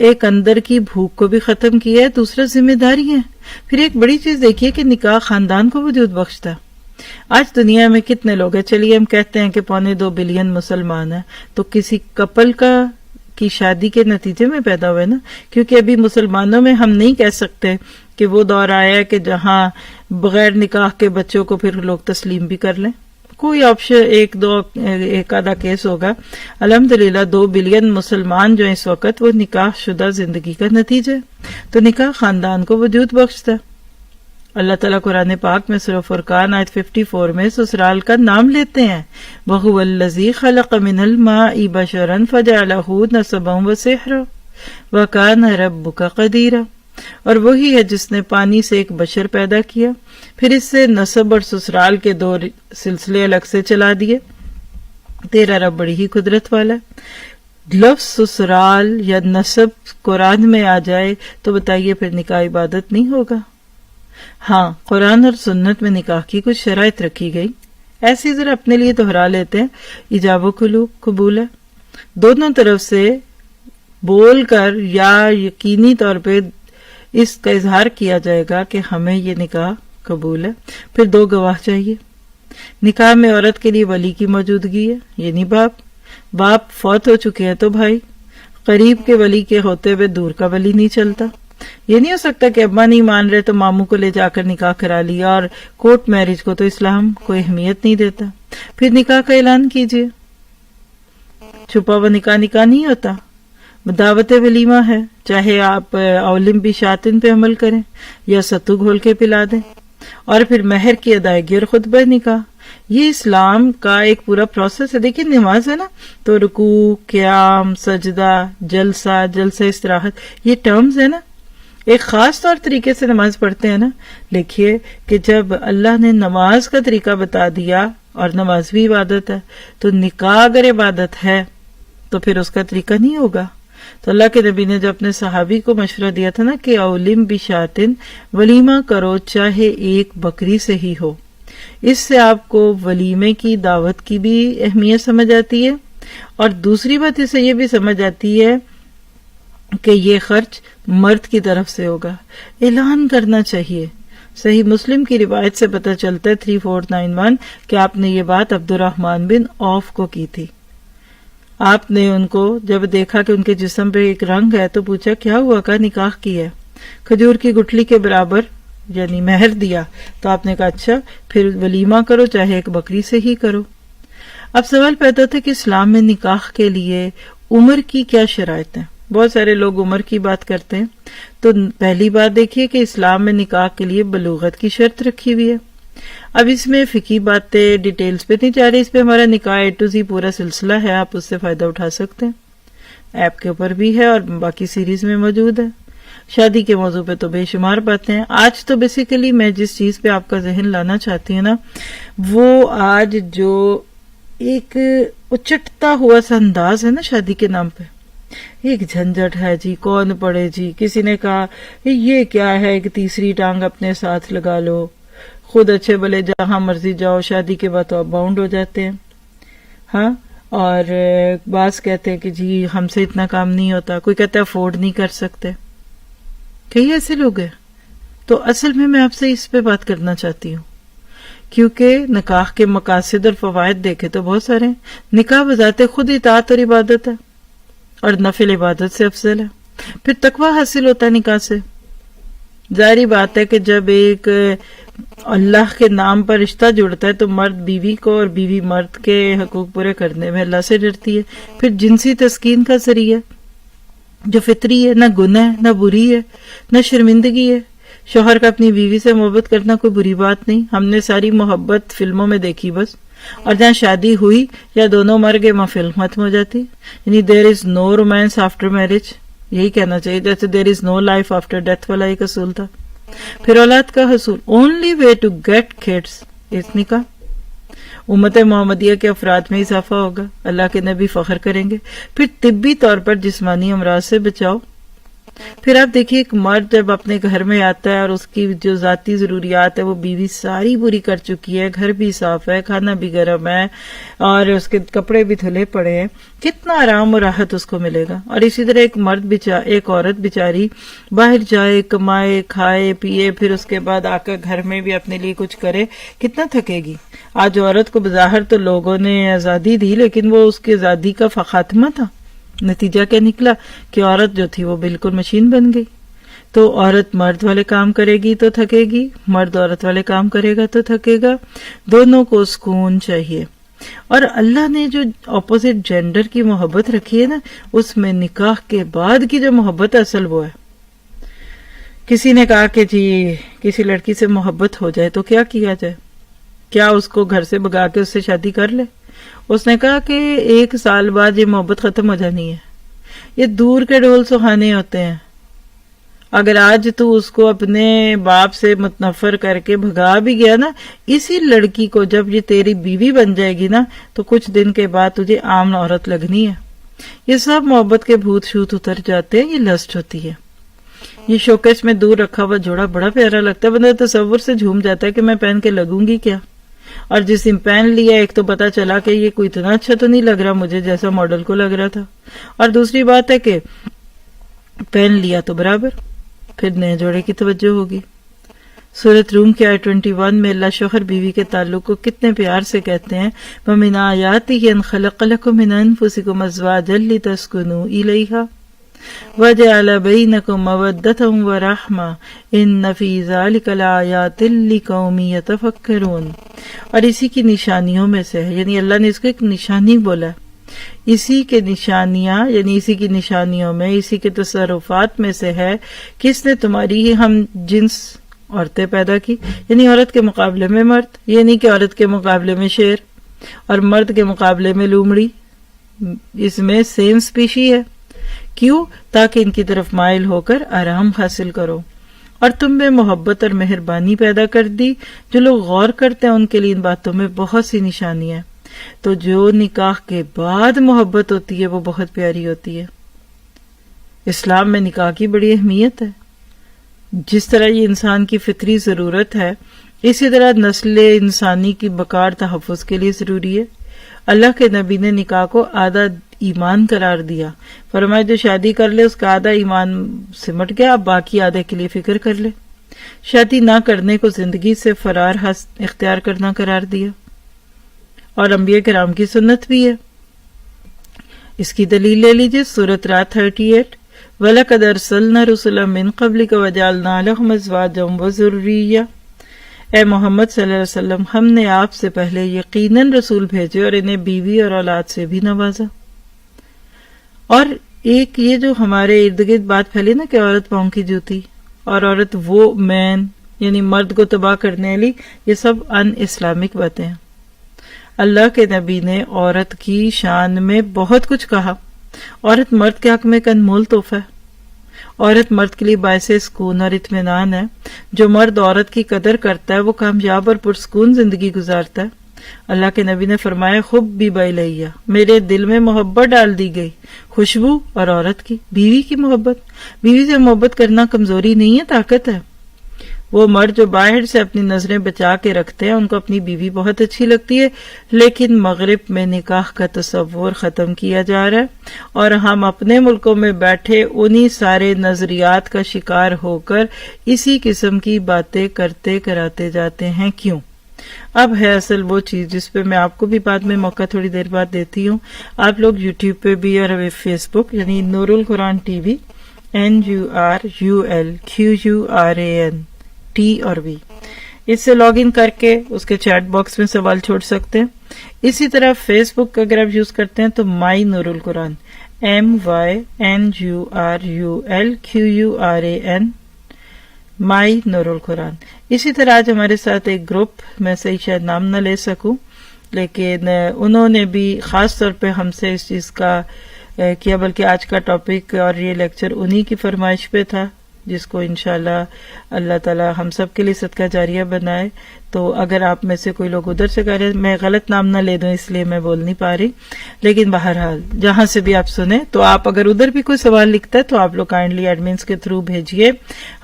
ایک اندر کی بھوک کو بھی ختم کیا ہے، دوسرا ذمہ داری ہے. پھر ایک بڑی چیز دیکھیے کہ نکاح خاندان کو وجود بخشتا ہے. آج دنیا میں کتنے لوگ ہیں؟ چلیے ہم کہتے ہیں کہ 2.25 بلین مسلمان ہیں، تو کسی کپل کی شادی کے نتیجے میں پیدا ہوئے نا، کیونکہ ابھی مسلمانوں میں ہم نہیں کہہ سکتے کہ وہ دور آیا ہے کہ جہاں بغیر نکاح کے بچوں کو پھر لوگ تسلیم بھی کر لیں. کوئی آپشن ایک آدھا کیس ہوگا. الحمدللہ 2 بلین مسلمان جو اس وقت وہ نکاح شدہ زندگی کا نتیجہ ہے. تو نکاح خاندان کو وجود بخشتا ہے. اللہ تعالیٰ قرآن پاک میں سورہ فرقان آیت 54 میں سسرال کا نام لیتے ہیں. وَهُوَ الَّذِي خَلَقَ مِنَ الْمَاءِ بَشَرًا فَجَعَلَهُ نَسَبًا وَسِحْرًا وَكَانَ رَبُّكَ قَدِيرًا. اور وہی ہے جس نے پانی سے ایک بشر پیدا کیا، پھر اس سے نسب اور سسرال کے 2 سلسلے الگ سے چلا دیے. تیرا رب بڑی ہی قدرت والا ہے. لفظ سسرال یا نسب قرآن میں آ جائے تو بتائیے پھر نکاح عبادت نہیں ہوگا؟ ہاں، قرآن اور سنت میں نکاح کی کچھ شرائط رکھی گئی. ایسی ذرا اپنے لیے دہرا لیتے ہیں. ایجاب و قبول ہے، دونوں طرف سے بول کر یا یقینی طور پہ اس کا اظہار کیا جائے گا کہ ہمیں یہ نکاح قبول ہے. پھر 2 گواہ چاہیے. نکاح میں عورت کے لیے ولی کی موجودگی ہے، یعنی باپ فوت ہو چکے ہیں تو بھائی. قریب کے ولی کے ہوتے ہوئے دور کا ولی نہیں چلتا. یہ نہیں ہو سکتا کہ ابا نہیں مان رہے تو ماموں کو لے جا کر نکاح کرا لیا، اور کورٹ میرج کو تو اسلام کوئی اہمیت نہیں دیتا. پھر نکاح کا اعلان کیجیے. چھپا ہوا نکاح نہیں ہوتا. دعوت ولیمہ ہے، چاہے آپ اولم بھی شاطن پہ عمل کریں یا ستو گھول کے پلا دیں. اور پھر مہر کی ادائیگی اور خطبہ نکاح، یہ اسلام کا ایک پورا پروسیس ہے. دیکھیں نماز ہے نا، تو رکوع، قیام، سجدہ، جلسہ استراحت، یہ ٹرمز ہے نا. ایک خاص طور طریقے سے نماز پڑھتے ہیں نا. لکھیے کہ جب اللہ نے نماز کا طریقہ بتا دیا، اور نماز بھی عبادت ہے، تو نکاح اگر عبادت ہے تو پھر اس کا طریقہ نہیں ہوگا. تو اللہ کے نبی نے جو اپنے صحابی کو مشورہ دیا تھا نا کہ اولم بشاتن، ولیمہ کرو چاہے ایک بکری سے ہی ہو، اس سے آپ کو ولیمے کی دعوت کی بھی اہمیت سمجھ آتی ہے، اور دوسری بات اس سے یہ بھی سمجھ آتی ہے کہ یہ خرچ مرد کی طرف سے ہوگا. اعلان کرنا چاہیے. صحیح مسلم کی روایت سے پتہ چلتا ہے 3491 کہ آپ نے یہ بات عبد الرحمن بن عوف کو کی تھی. آپ نے ان کو جب دیکھا کہ ان کے جسم پہ ایک رنگ ہے تو پوچھا کیا ہوا؟ کا نکاح کی ہے. کھجور کی گٹھلی کے برابر یعنی مہر دیا. تو آپ نے کہا اچھا پھر ولیمہ کرو چاہے ایک بکری سے ہی کرو. اب سوال پیدا ہوتا ہے کہ اسلام میں نکاح کے لیے عمر کی کیا شرائط ہیں؟ بہت سارے لوگ عمر کی بات کرتے ہیں. تو پہلی بات دیکھیے کہ اسلام میں نکاح کے لیے بلوغت کی شرط رکھی ہوئی ہے. اب اس میں فقہی باتیں ڈیٹیلز پہ نہیں جا رہی، اس پہ ہمارا نکاح A to Z پورا سلسلہ ہے، آپ اس سے فائدہ اٹھا سکتے ہیں. ایپ کے اوپر بھی ہے اور باقی سیریز میں موجود ہے. شادی کے موضوع پہ تو بے شمار باتیں ہیں. آج تو بیسیکلی میں جس چیز پہ آپ کا ذہن لانا چاہتی ہوں نا، وہ آج جو ایک اچٹتا ہوا سا انداز ہے نا شادی کے نام پہ، ایک جھنجٹ ہے جی، کون پڑے جی. کسی نے کہا یہ کیا ہے، ایک تیسری ٹانگ اپنے ساتھ لگا لو، خود اچھے بھلے جہاں مرضی جاؤ، شادی کے بعد تو آپ باؤنڈ ہو جاتے ہیں. ہاں، اور بعض کہتے ہیں کہ جی ہم سے اتنا کام نہیں ہوتا، کوئی کہتا ہے افورڈ نہیں کر سکتے. کئی ایسے لوگ ہیں. تو اصل میں آپ سے اس پہ بات کرنا چاہتی ہوں کیونکہ نکاح کے مقاصد اور فوائد دیکھے تو بہت سارے ہیں. نکاح بذات خود اطاعت اور عبادت ہے اور نفل عبادت سے افضل ہے. پھر تقوی حاصل ہوتا ہے نکاح سے. ظاہری بات ہے کہ جب ایک اللہ کے نام پر رشتہ جڑتا ہے تو مرد بیوی کو اور بیوی مرد کے حقوق پورے کرنے میں اللہ سے ڈرتی ہے. پھر جنسی تسکین کا ذریعہ جو فطری ہے، نہ گناہ ہے، نہ بری ہے، نہ شرمندگی ہے. شوہر کا اپنی بیوی سے محبت کرنا کوئی بری بات نہیں. ہم نے ساری محبت فلموں میں دیکھی بس، اور جہاں شادی ہوئی یا دونوں مر گئے وہاں فلم ختم ہو جاتی. یعنی there is no romance after marriage, یہی کہنا چاہیے. جیسے there is no life after death والا ایک اصول تھا. پھر اولاد کا حصول، only way to get kids is nikah. امت محمدیہ کے افراد میں اضافہ ہوگا، اللہ کے نبی فخر کریں گے. پھر طبی طور پر جسمانی امراض سے بچاؤ. پھر آپ دیکھیے ایک مرد جب اپنے گھر میں آتا ہے اور اس کی جو ذاتی ضروریات ہے وہ بیوی ساری پوری کر چکی ہے، گھر بھی صاف ہے، کھانا بھی گرم ہے اور اس کے کپڑے بھی دھلے پڑے ہیں، کتنا آرام اور راحت اس کو ملے گا. اور اسی طرح ایک عورت بیچاری باہر جائے، کمائے، کھائے پیے، پھر اس کے بعد آ کر گھر میں بھی اپنے لیے کچھ کرے، کتنا تھکے گی. آج عورت کو بظاہر تو لوگوں نے آزادی دی لیکن وہ اس کی آزادی کا خاتمہ تھا. نتیجہ کیا نکلا کہ عورت جو تھی وہ بالکل مشین بن گئی. تو عورت مرد والے کام کرے گی تو تھکے گی، مرد عورت والے کام کرے گا تو تھکے گا. دونوں کو سکون چاہیے. اور اللہ نے جو اپوزٹ جینڈر کی محبت رکھی ہے نا، اس میں نکاح کے بعد کی جو محبت اصل وہ ہے. کسی نے کہا کہ جی کسی لڑکی سے محبت ہو جائے تو کیا کیا جائے؟ کیا اس کو گھر سے بھگا کے اس سے شادی کر لے؟ اس نے کہا کہ 1 سال بعد یہ محبت ختم ہو جانی ہے. یہ دور کے ڈھول سہانے ہوتے ہیں. اگر آج تو اس کو اپنے باپ سے متنفر کر کے بھگا بھی گیا نا، اسی لڑکی کو جب یہ تیری بیوی بن جائے گی نا تو کچھ دن کے بعد تجھے عام عورت لگنی ہے. یہ سب محبت کے بھوت شوت اتر جاتے ہیں. یہ لسٹ ہوتی ہے. یہ شوکیس میں دور رکھا ہوا جوڑا بڑا پیارا لگتا ہے، بندہ تصور سے جھوم جاتا ہے کہ میں پہن کے لگوں گی کیا. اور جس دن پہن لیا ایک تو پتا چلا کہ یہ کوئی اتنا اچھا تو نہیں لگ رہا مجھے جیسا ماڈل کو لگ رہا تھا، اور دوسری بات ہے کہ پہن لیا تو برابر پھر نئے جوڑے کی توجہ ہوگی. سورۃ روم کی آیت 21 میں اللہ شوہر بیوی کے تعلق کو کتنے پیار سے کہتے ہیں، وَمِنْ آیَاتِهِ أَنْ خَلَقَ لَكُم مِّنْ أَنفُسِكُمْ أَزْوَاجًا لِتَسْكُنُوا إِلَيْهَا وَجَعَلَ بَيْنَكُم مَّوَدَّةً وَرَحْمَةً إِنَّ فِي ذَلِكَ لَآيَاتٍ لِقَوْمٍ يَتَفَكَّرُونَ. اور اسی کی نشانیوں میں سے ہے، یعنی اللہ نے اس کو ایک نشانی بولا ہے. اسی کے نشانیاں یعنی اسی کی نشانیوں میں، اسی کے تصرفات میں سے ہے کہ اس نے تمہاری ہم جنس عورتیں پیدا کی، یعنی عورت کے مقابلے میں مرد، یہ نہیں کہ عورت کے مقابلے میں شیر اور مرد کے مقابلے میں لومڑی. اس میں سیم سپیشی ہے. کیوں؟ تاکہ ان کی طرف مائل ہو کر آرام حاصل کرو. اور تم میں محبت اور مہربانی پیدا کر دی. جو لوگ غور کرتے ہیں ان کے لیے ان باتوں میں بہت سی نشانی ہے. تو جو نکاح کے بعد محبت ہوتی ہے وہ بہت پیاری ہوتی ہے۔ اسلام میں نکاح کی بڑی اہمیت ہے۔ جس طرح یہ انسان کی فطری ضرورت ہے، اسی طرح نسل انسانی کی بقا اور تحفظ کے لیے ضروری ہے۔ اللہ کے نبی نے نکاح کو آدھا ایمان قرار دیا، فرمایا جو شادی کر لے اس کا آدھا ایمان سمٹ گیا، اب باقی آدھے کے لیے فکر کر لے۔ شادی نہ کرنے کو زندگی سے فرار اختیار کرنا قرار دیا، اور انبیاء کرام کی سنت بھی ہے۔ اس کی دلیل لے لیجیے سورۃ رات 38، وَلَقَدْ أَرْسَلْنَا رُسُلًا مِّن قَبْلِكَ وَجَعَلْنَا لَهُمْ أَزْوَاجًا وَذُرِّيَّةً، اے محمد صلی اللہ علیہ وسلم، ہم نے آپ سے پہلے یقیناً رسول بھیجے اور انہیں بیوی اور اولاد سے بھی نوازا۔ اور ایک یہ جو ہمارے ارد گرد بات پھیلی نا کہ عورت پاؤں کی جوتی، اور عورت وہ مین یعنی مرد کو تباہ کرنے والی، یہ سب ان اسلامک باتیں ہیں۔ اللہ کے نبی نے عورت کی شان میں بہت کچھ کہا۔ عورت مرد کے حق میں ایک انمول تحفہ ہے۔ عورت مرد کے لیے باعث سکون اور اطمینان ہے۔ جو مرد عورت کی قدر کرتا ہے وہ کامیاب اور پرسکون زندگی گزارتا ہے۔ اللہ کے نبی نے فرمایا حبی الیہ، میرے دل میں محبت ڈال دی گئی، خوشبو اور عورت کی، بیوی کی محبت۔ بیوی سے محبت کرنا کمزوری نہیں ہے، طاقت ہے۔ وہ مرد جو باہر سے اپنی نظریں بچا کے رکھتے ہیں ان کو اپنی بیوی بہت اچھی لگتی ہے، لیکن مغرب میں نکاح کا تصور ختم کیا جا رہا ہے، اور ہم اپنے ملکوں میں بیٹھے انہی سارے نظریات کا شکار ہو کر اسی قسم کی باتیں کرتے کراتے جاتے ہیں۔ کیوں؟ اب ہے اصل وہ چیز جس پہ میں آپ کو بھی بعد میں موقع تھوڑی دیر بعد دیتی ہوں۔ آپ لوگ یوٹیوب پہ بھی اور فیس بک یعنی نور القرآن ٹی وی NURULQURAN ٹی اور وی، اس سے لاگ ان کر کے اس کے چیٹ باکس میں سوال چھوڑ سکتے ہیں۔ اسی طرح فیس بک اگر آپ یوز کرتے ہیں تو مائی نور القرآن MYNURULQURAN مائی نور القرآن۔ اسی طرح آج ہمارے ساتھ ایک گروپ، میں صحیح شاید نام نہ لے سکوں لیکن انہوں نے بھی خاص طور پہ ہم سے اس چیز کا کیا، بلکہ آج کا ٹاپک اور یہ لیکچر انہی کی فرمائش پہ تھا، جس کو انشاءاللہ اللہ تعالی ہم سب کے لیے صدقہ جاریہ بنائے۔ تو اگر آپ میں سے کوئی لوگ ادھر سے کہہ رہے ہیں، میں غلط نام نہ لے دوں اس لیے میں بول نہیں پا رہی، لیکن بہرحال جہاں سے بھی آپ سنیں تو آپ اگر ادھر بھی کوئی سوال لکھتا ہے تو آپ لوگ کائنڈلی ایڈمنس کے تھرو بھیجئے۔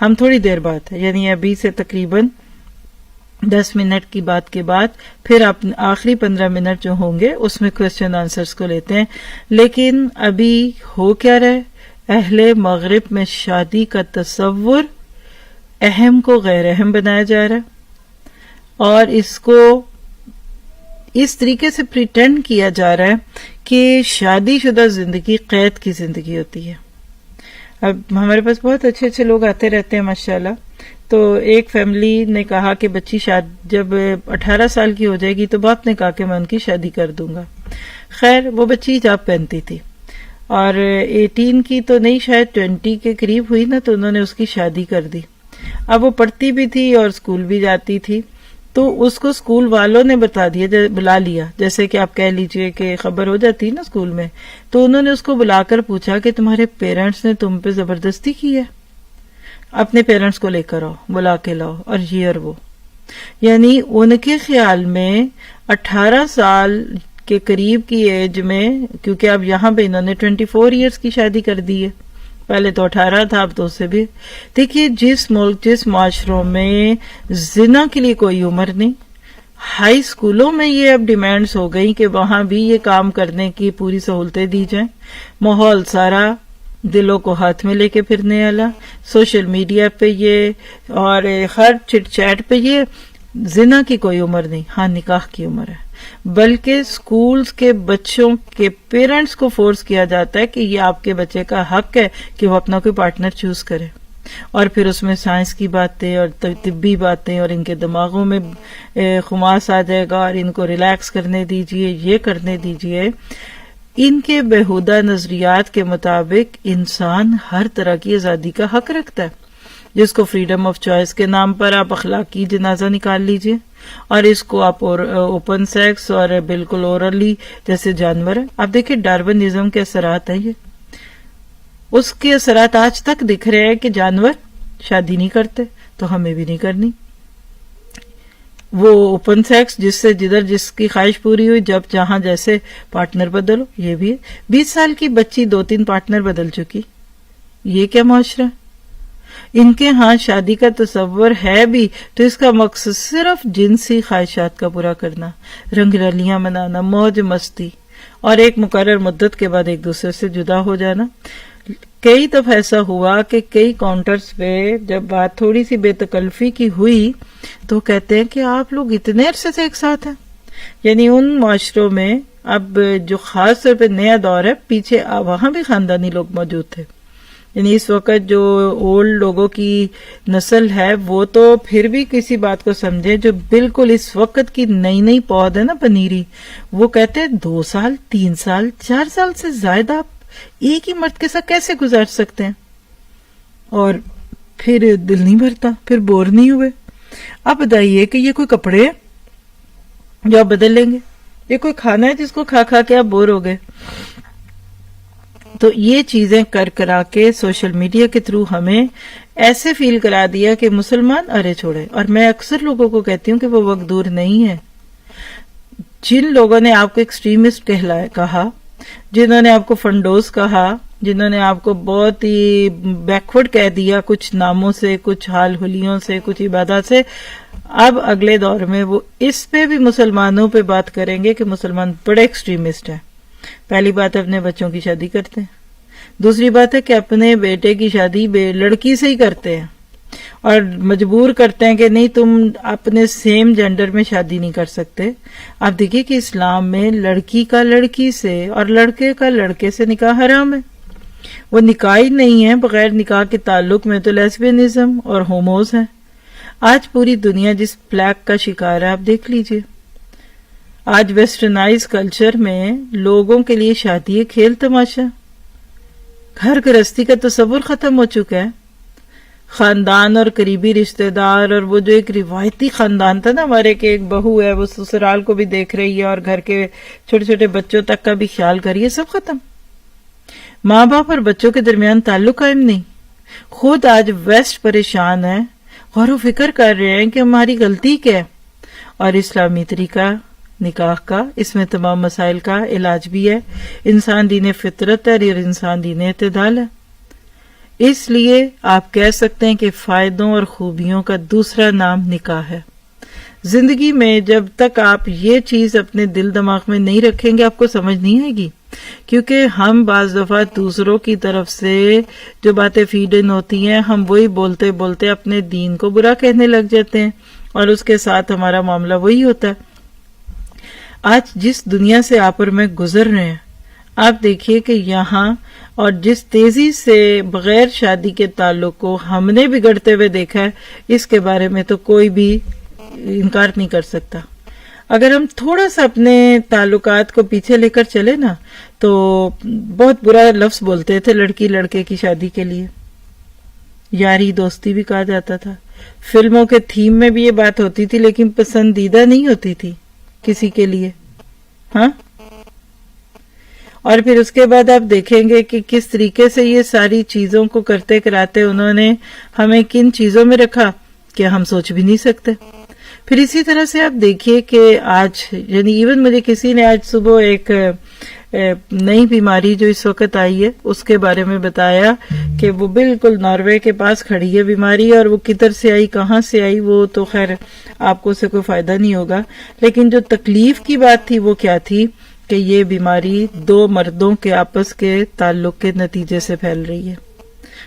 ہم تھوڑی دیر بعد یعنی ابھی سے تقریباً 10 منٹ کی بات کے بعد پھر آپ آخری 15 منٹ جو ہوں گے اس میں کوسچن آنسرز کو لیتے ہیں۔ لیکن ابھی ہو کیا رہے، اہل مغرب میں شادی کا تصور اہم کو غیر اہم بنایا جا رہا ہے، اور اس کو اس طریقے سے پریٹینڈ کیا جا رہا ہے کہ شادی شدہ زندگی قید کی زندگی ہوتی ہے۔ اب ہمارے پاس بہت اچھے اچھے لوگ آتے رہتے ہیں ماشاءاللہ۔ تو ایک فیملی نے کہا کہ بچی جب 18 سال کی ہو جائے گی تو باپ نے کہا کہ میں ان کی شادی کر دوں گا۔ خیر وہ بچی حجاب پہنتی تھی، اور 18 کی تو نہیں شاید 20 کے قریب ہوئی نا، تو انہوں نے اس کی شادی کر دی۔ اب وہ پڑھتی بھی تھی اور اسکول بھی جاتی تھی، تو اس کو اسکول والوں نے بلا لیا، جیسے کہ آپ کہہ لیجئے کہ خبر ہو جاتی نا اسکول میں، تو انہوں نے اس کو بلا کر پوچھا کہ تمہارے پیرنٹس نے تم پہ زبردستی کی ہے؟ اپنے پیرنٹس کو لے کر آؤ، بلا کے لاؤ، اور یہ اور وہ۔ یعنی ان کے خیال میں 18 سال کے قریب کی ایج میں، کیونکہ اب یہاں پہ انہوں نے 24 ایئرس کی شادی کر دی ہے، پہلے تو 18 تھا، اب تو اس سے بھی۔ دیکھیے جس ملک جس معاشروں میں زنا کے لیے کوئی عمر نہیں، ہائی اسکولوں میں یہ اب ڈیمانڈز ہو گئی کہ وہاں بھی یہ کام کرنے کی پوری سہولتیں دی جائیں، ماحول سارا دلوں کو ہاتھ میں لے کے پھرنے والا، سوشل میڈیا پہ یہ اور ہر چٹ چیٹ پہ یہ، زنا کی کوئی عمر نہیں، ہاں نکاح کی عمر ہے۔ بلکہ سکولز کے بچوں کے پیرنٹس کو فورس کیا جاتا ہے کہ یہ آپ کے بچے کا حق ہے کہ وہ اپنا کوئی پارٹنر چوز کرے، اور پھر اس میں سائنس کی باتیں اور طبی باتیں، اور ان کے دماغوں میں خماس آ جائے گا، اور ان کو ریلیکس کرنے دیجئے، یہ کرنے دیجئے۔ ان کے بےہودہ نظریات کے مطابق انسان ہر طرح کی آزادی کا حق رکھتا ہے، جس کو فریڈم آف چوائس کے نام پر آپ اخلاقی جنازہ نکال لیجئے، اور اس کو آپ اوپن سیکس اور بالکل اورلی جیسے جانور ہے۔ آپ دیکھیں ڈارونزم کے اثرات ہیں، یہ اس کے اثرات آج تک دکھ رہے ہیں کہ جانور شادی نہیں کرتے تو ہمیں بھی نہیں کرنی۔ وہ اوپن سیکس جس سے جدھر جس کی خواہش پوری ہوئی، جب جہاں جیسے پارٹنر بدلو، یہ بھی ہے۔ 20 سال کی بچی 2-3 پارٹنر بدل چکی، یہ کیا معاشرہ؟ ان کے ہاں شادی کا تصور ہے بھی تو اس کا مقصد صرف جنسی خواہشات کا پورا کرنا، رنگ رلیاں منانا، موج مستی، اور ایک مقرر مدت کے بعد ایک دوسرے سے جدا ہو جانا۔ کئی دفعہ ایسا ہوا کہ کئی کاؤنٹرز پہ جب بات تھوڑی سی بے تکلفی کی ہوئی تو کہتے ہیں کہ آپ لوگ اتنے عرصے سے ایک ساتھ ہیں۔ یعنی ان معاشروں میں اب جو خاص طور پہ نیا دور ہے، پیچھے وہاں بھی خاندانی لوگ موجود تھے، یعنی اس وقت جو اولڈ لوگوں کی نسل ہے وہ تو پھر بھی کسی بات کو سمجھے، جو بالکل اس وقت کی نئی نئی پود ہے نا پنیری، وہ کہتے ہیں 2 سال 3 سال 4 سال سے زائد آپ ایک ہی مرد کے ساتھ کیسے گزار سکتے ہیں؟ اور پھر دل نہیں بھرتا، پھر بور نہیں ہوئے۔ اب بتائیے کہ یہ کوئی کپڑے ہیں جو آپ بدل لیں گے؟ یہ کوئی کھانا ہے جس کو کھا کھا کے آپ بور ہو گئے؟ تو یہ چیزیں کر کرا کے سوشل میڈیا کے تھرو ہمیں ایسے فیل کرا دیا کہ مسلمان ارے چھوڑے۔ اور میں اکثر لوگوں کو کہتی ہوں کہ وہ وقت دور نہیں ہے، جن لوگوں نے آپ کو ایکسٹریمسٹ کہا، جنہوں نے آپ کو فنڈوز کہا، جنہوں نے آپ کو بہت ہی بیکورڈ کہہ دیا کچھ ناموں سے، کچھ حال حلیوں سے، کچھ عبادات سے، اب اگلے دور میں وہ اس پہ بھی مسلمانوں پہ بات کریں گے کہ مسلمان بڑے ایکسٹریمسٹ ہیں۔ پہلی بات ہے اپنے بچوں کی شادی کرتے ہیں، دوسری بات ہے کہ اپنے بیٹے کی شادی لڑکی سے ہی کرتے ہیں اور مجبور کرتے ہیں کہ نہیں تم اپنے سیم جینڈر میں شادی نہیں کر سکتے۔ آپ دیکھیے کہ اسلام میں لڑکی کا لڑکی سے اور لڑکے کا لڑکے سے نکاح حرام ہے، وہ نکاح ہی نہیں ہے۔ بغیر نکاح کے تعلق میں تو لیسبینزم اور ہوموز ہیں۔ آج پوری دنیا جس پلیگ کا شکار ہے آپ دیکھ لیجئے۔ آج ویسٹرنائز کلچر میں لوگوں کے لیے شادی ایک کھیل تماشا، گھر گرہستی کا تصور ختم ہو چکا ہے۔ خاندان اور قریبی رشتہ دار اور وہ جو ایک روایتی خاندان تھا نا ہمارے، کہ ایک بہو ہے وہ سسرال کو بھی دیکھ رہی ہے اور گھر کے چھوٹے چھوٹے بچوں تک کا بھی خیال کریے، سب ختم۔ ماں باپ اور بچوں کے درمیان تعلق قائم نہیں۔ خود آج ویسٹ پریشان ہے، غور و فکر کر رہے ہیں کہ ہماری غلطی کیا ہے، اور اسلامی طریقہ نکاح کا اس میں تمام مسائل کا علاج بھی ہے۔ انسان دین فطرت ہے اور انسان دین اعتدال ہے، اس لیے آپ کہہ سکتے ہیں کہ فائدوں اور خوبیوں کا دوسرا نام نکاح ہے۔ زندگی میں جب تک آپ یہ چیز اپنے دل دماغ میں نہیں رکھیں گے آپ کو سمجھ نہیں آئے گی، کیونکہ ہم بعض دفعہ دوسروں کی طرف سے جو باتیں فیڈ ان ہوتی ہیں ہم وہی بولتے بولتے اپنے دین کو برا کہنے لگ جاتے ہیں، اور اس کے ساتھ ہمارا معاملہ وہی ہوتا ہے۔ آج جس دنیا سے آپ اور میں گزر رہے ہیں، آپ دیکھیے کہ یہاں اور جس تیزی سے بغیر شادی کے تعلق کو ہم نے بگڑتے ہوئے دیکھا ہے، اس کے بارے میں تو کوئی بھی انکار نہیں کر سکتا۔ اگر ہم تھوڑا سا اپنے تعلقات کو پیچھے لے کر چلے نا تو بہت برا لفظ بولتے تھے لڑکی لڑکے کی شادی کے لیے، یاری دوستی بھی کہا جاتا تھا۔ فلموں کے تھیم میں بھی یہ بات ہوتی تھی، لیکن پسندیدہ نہیں ہوتی تھی کسی کے لیے، ہاں۔ اور پھر اس کے بعد آپ دیکھیں گے کہ کس طریقے سے یہ ساری چیزوں کو کرتے کراتے انہوں نے ہمیں کن چیزوں میں رکھا کہ ہم سوچ بھی نہیں سکتے۔ پھر اسی طرح سے آپ دیکھیے کہ آج یعنی ایون مجھے کسی نے آج صبح ایک نئی بیماری جو اس وقت آئی ہے اس کے بارے میں بتایا کہ وہ بالکل ناروے کے پاس کھڑی ہے بیماری، اور وہ کدھر سے آئی کہاں سے آئی وہ تو خیر آپ کو اسے کوئی فائدہ نہیں ہوگا، لیکن جو تکلیف کی بات تھی وہ کیا تھی کہ یہ بیماری 2 مردوں کے آپس کے تعلق کے نتیجے سے پھیل رہی ہے،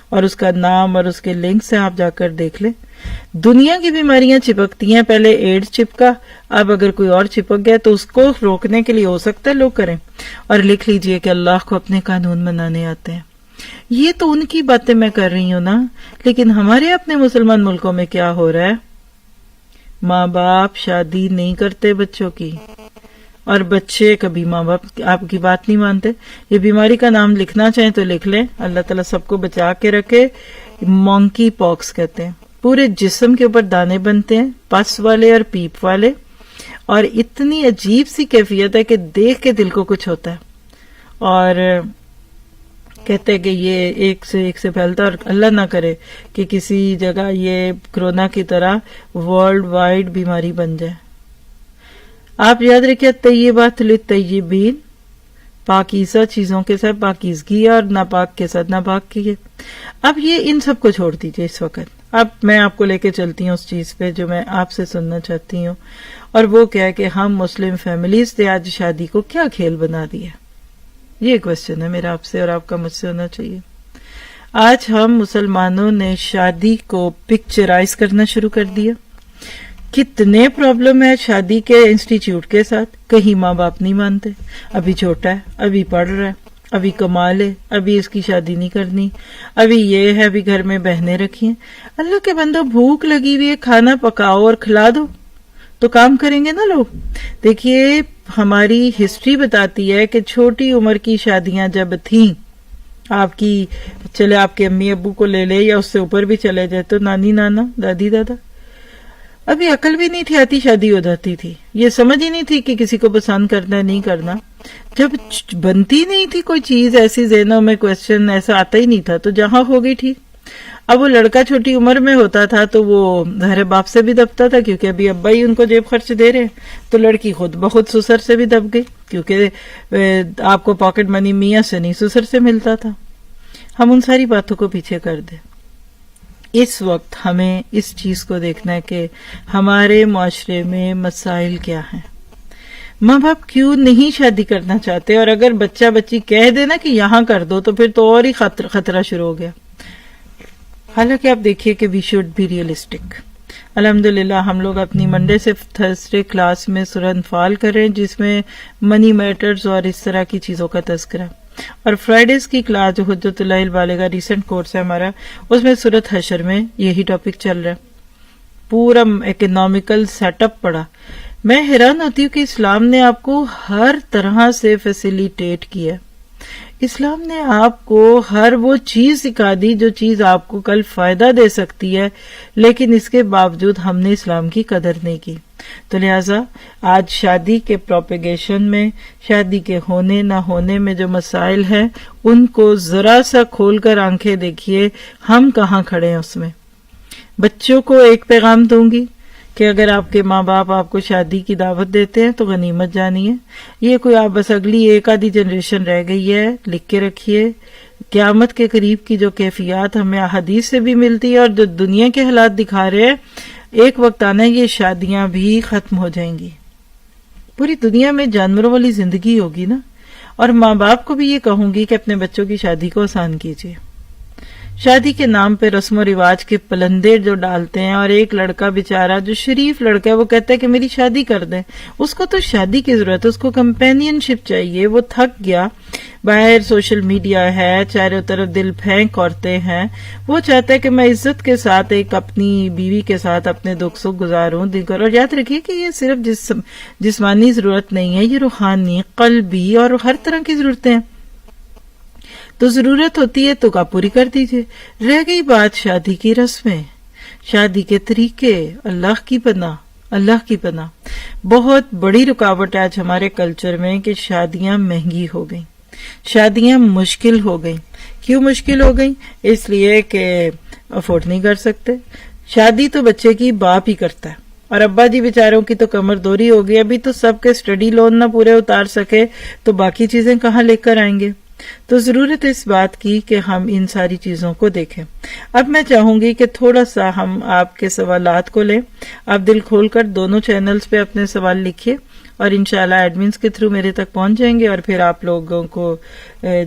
اور اس کا نام اور اس کے لنک سے آپ جا کر دیکھ لیں۔ دنیا کی بیماریاں چپکتی ہیں، پہلے ایڈز چپکا، اب اگر کوئی اور چپک گیا تو اس کو روکنے کے لیے ہو سکتا ہے لوگ کریں۔ اور لکھ لیجئے کہ اللہ کو اپنے قانون منانے آتے ہیں۔ یہ تو ان کی باتیں میں کر رہی ہوں نا، لیکن ہمارے اپنے مسلمان ملکوں میں کیا ہو رہا ہے؟ ماں باپ شادی نہیں کرتے بچوں کی، اور بچے کبھی ماں باپ آپ کی بات نہیں مانتے۔ یہ بیماری کا نام لکھنا چاہیں تو لکھ لیں، اللہ تعالیٰ سب کو بچا کے رکھے۔ مونکی پاکس کہتے ہیں، پورے جسم کے اوپر دانے بنتے ہیں، پس والے اور پیپ والے، اور اتنی عجیب سی کیفیت ہے کہ دیکھ کے دل کو کچھ ہوتا ہے۔ اور کہتے ہیں کہ یہ ایک سے پھیلتا، اور اللہ نہ کرے کہ کسی جگہ یہ کرونا کی طرح ورلڈ وائڈ بیماری بن جائے۔ آپ یاد رکھیے طیبات للطیبین، پاکیزہ چیزوں کے ساتھ پاکیزگی اور ناپاک کے ساتھ ناپاک کی۔ اب یہ ان سب کو چھوڑ دیجئے اس وقت۔ اب میں آپ کو لے کے چلتی ہوں اس چیز پہ جو میں آپ سے سننا چاہتی ہوں، اور وہ کیا ہے کہ ہم مسلم فیملیز نے آج شادی کو کیا کھیل بنا دیا۔ یہ کوشچن ہے میرا آپ سے اور آپ کا مجھ سے ہونا چاہیے۔ آج ہم مسلمانوں نے شادی کو پکچرائز کرنا شروع کر دیا۔ کتنے پرابلم ہے شادی کے انسٹیٹیوٹ کے ساتھ۔ کہیں ماں باپ نہیں مانتے، ابھی چھوٹا ہے، ابھی پڑھ رہا ہے، ابھی کما لے، ابھی اس کی شادی نہیں کرنی، ابھی یہ ہے، ابھی گھر میں بہنیں رکھی ہیں۔ اللہ کے بندو، بھوک لگی ہوئی ہے، کھانا پکاؤ اور کھلا دو تو کام کریں گے نا لوگ۔ دیکھیے ہماری ہسٹری بتاتی ہے کہ چھوٹی عمر کی شادیاں جب تھیں، آپ کی چلے آپ کے امی ابو کو لے لے یا اس سے اوپر بھی چلے جائے تو نانی نانا دادی دادا، ابھی عقل بھی نہیں تھی آتی، شادی ہو جاتی تھی۔ یہ سمجھ ہی نہیں تھی کہ کسی کو پسند کرنا ہے نہیں کرنا۔ جب بنتی نہیں تھی کوئی چیز ایسی، ذہنوں میں کوشچن ایسا آتا ہی نہیں تھا، تو جہاں ہو گئی ٹھیک۔ اب وہ لڑکا چھوٹی عمر میں ہوتا تھا تو وہ ظاہر باپ سے بھی دبتا تھا کیونکہ ابھی ابا ہی ان کو جیب خرچ دے رہے ہیں، تو لڑکی خود بخود سسر سے بھی دب گئی کیونکہ آپ کو پاکٹ منی میاں سے نہیں سسر سے ملتا تھا۔ ہم ان ساری باتوں کو پیچھے کر دیں۔ اس وقت ہمیں اس چیز کو دیکھنا ہے کہ ہمارے معاشرے میں مسائل کیا ہیں، ماں باپ کیوں نہیں شادی کرنا چاہتے، اور اگر بچہ بچی کہہ دینا کہ یہاں کر دو تو پھر تو اور ہی خطرہ شروع ہو گیا۔ حالانکہ آپ دیکھیے کہ وی شوڈ بی ریئلسٹک۔ الحمدللہ ہم لوگ اپنی منڈے سے تھرسڈے کلاس میں سورہ انفال کر رہے ہیں جس میں منی میٹرز اور اس طرح کی چیزوں کا تذکرہ، اور فرائیڈیز کی کلاس جو حجت اللہ البالغہ ریسنٹ کورس ہے ہمارا، اس میں سورۃ حشر میں یہی ٹاپک چل رہا ہے۔ پورا اکنامیکل سیٹ اپ پڑا۔ میں حیران ہوتی ہوں کہ اسلام نے آپ کو ہر طرح سے فیسیلیٹیٹ کیا۔ اسلام نے آپ کو ہر وہ چیز سکھا دی جو چیز آپ کو کل فائدہ دے سکتی ہے، لیکن اس کے باوجود ہم نے اسلام کی قدر نہیں کی۔ تو لہٰذا آج شادی کے پروپیگیشن میں، شادی کے ہونے نہ ہونے میں جو مسائل ہیں ان کو ذرا سا کھول کر آنکھیں دیکھیے، ہم کہاں کھڑے ہیں اس میں۔ بچوں کو ایک پیغام دوں گی کہ اگر آپ کے ماں باپ آپ کو شادی کی دعوت دیتے ہیں تو غنیمت جانیے، یہ کوئی آپ بس اگلی ایک آدھی جنریشن رہ گئی ہے، لکھ کے رکھیے۔ قیامت کے قریب کی جو کیفیات ہمیں احادیث سے بھی ملتی ہے اور جو دنیا کے حالات دکھا رہے ہیں، ایک وقت آنا ہے یہ شادیاں بھی ختم ہو جائیں گی۔ پوری دنیا میں جانوروں والی زندگی ہوگی نا۔ اور ماں باپ کو بھی یہ کہوں گی کہ اپنے بچوں کی شادی کو آسان کیجیے۔ شادی کے نام پہ رسم و رواج کے پلندے جو ڈالتے ہیں، اور ایک لڑکا بیچارہ جو شریف لڑکا ہے وہ کہتا ہے کہ میری شادی کر دیں، اس کو تو شادی کی ضرورت ہے، اس کو کمپینین شپ چاہیے، وہ تھک گیا، باہر سوشل میڈیا ہے، چاروں طرف دل پھینک عورتیں ہیں، وہ چاہتا ہے کہ میں عزت کے ساتھ ایک اپنی بیوی کے ساتھ اپنے دکھ سکھ گزاروں دن کر۔ اور یاد رکھیے کہ یہ صرف جسمانی ضرورت نہیں ہے، یہ روحانی، قلبی اور ہر طرح کی ضرورتیں ہیں۔ تو ضرورت ہوتی ہے تو آپ پوری کر دیجئے۔ رہ گئی بات شادی کی رسمیں، شادی کے طریقے، اللہ کی پناہ بہت بڑی رکاوٹ ہے آج ہمارے کلچر میں کہ شادیاں مہنگی ہو گئیں، شادیاں مشکل ہو گئیں۔ کیوں مشکل ہو گئیں؟ اس لیے کہ افورڈ نہیں کر سکتے۔ شادی تو بچے کی باپ ہی کرتا ہے، اور ابا جی بیچاروں کی تو کمر دوری ہو گئی، ابھی تو سب کے اسٹڈی لون نہ پورے اتار سکے تو باقی چیزیں کہاں لے کر آئیں گے۔ تو ضرورت اس بات کی کہ ہم ان ساری چیزوں کو دیکھیں۔ اب میں چاہوں گی کہ تھوڑا سا ہم آپ کے سوالات کو لیں۔ آپ دل کھول کر دونوں چینلز پہ اپنے سوال لکھیے اور انشاءاللہ ایڈمنز کے تھرو میرے تک پہنچ جائیں گے، اور پھر آپ لوگوں کو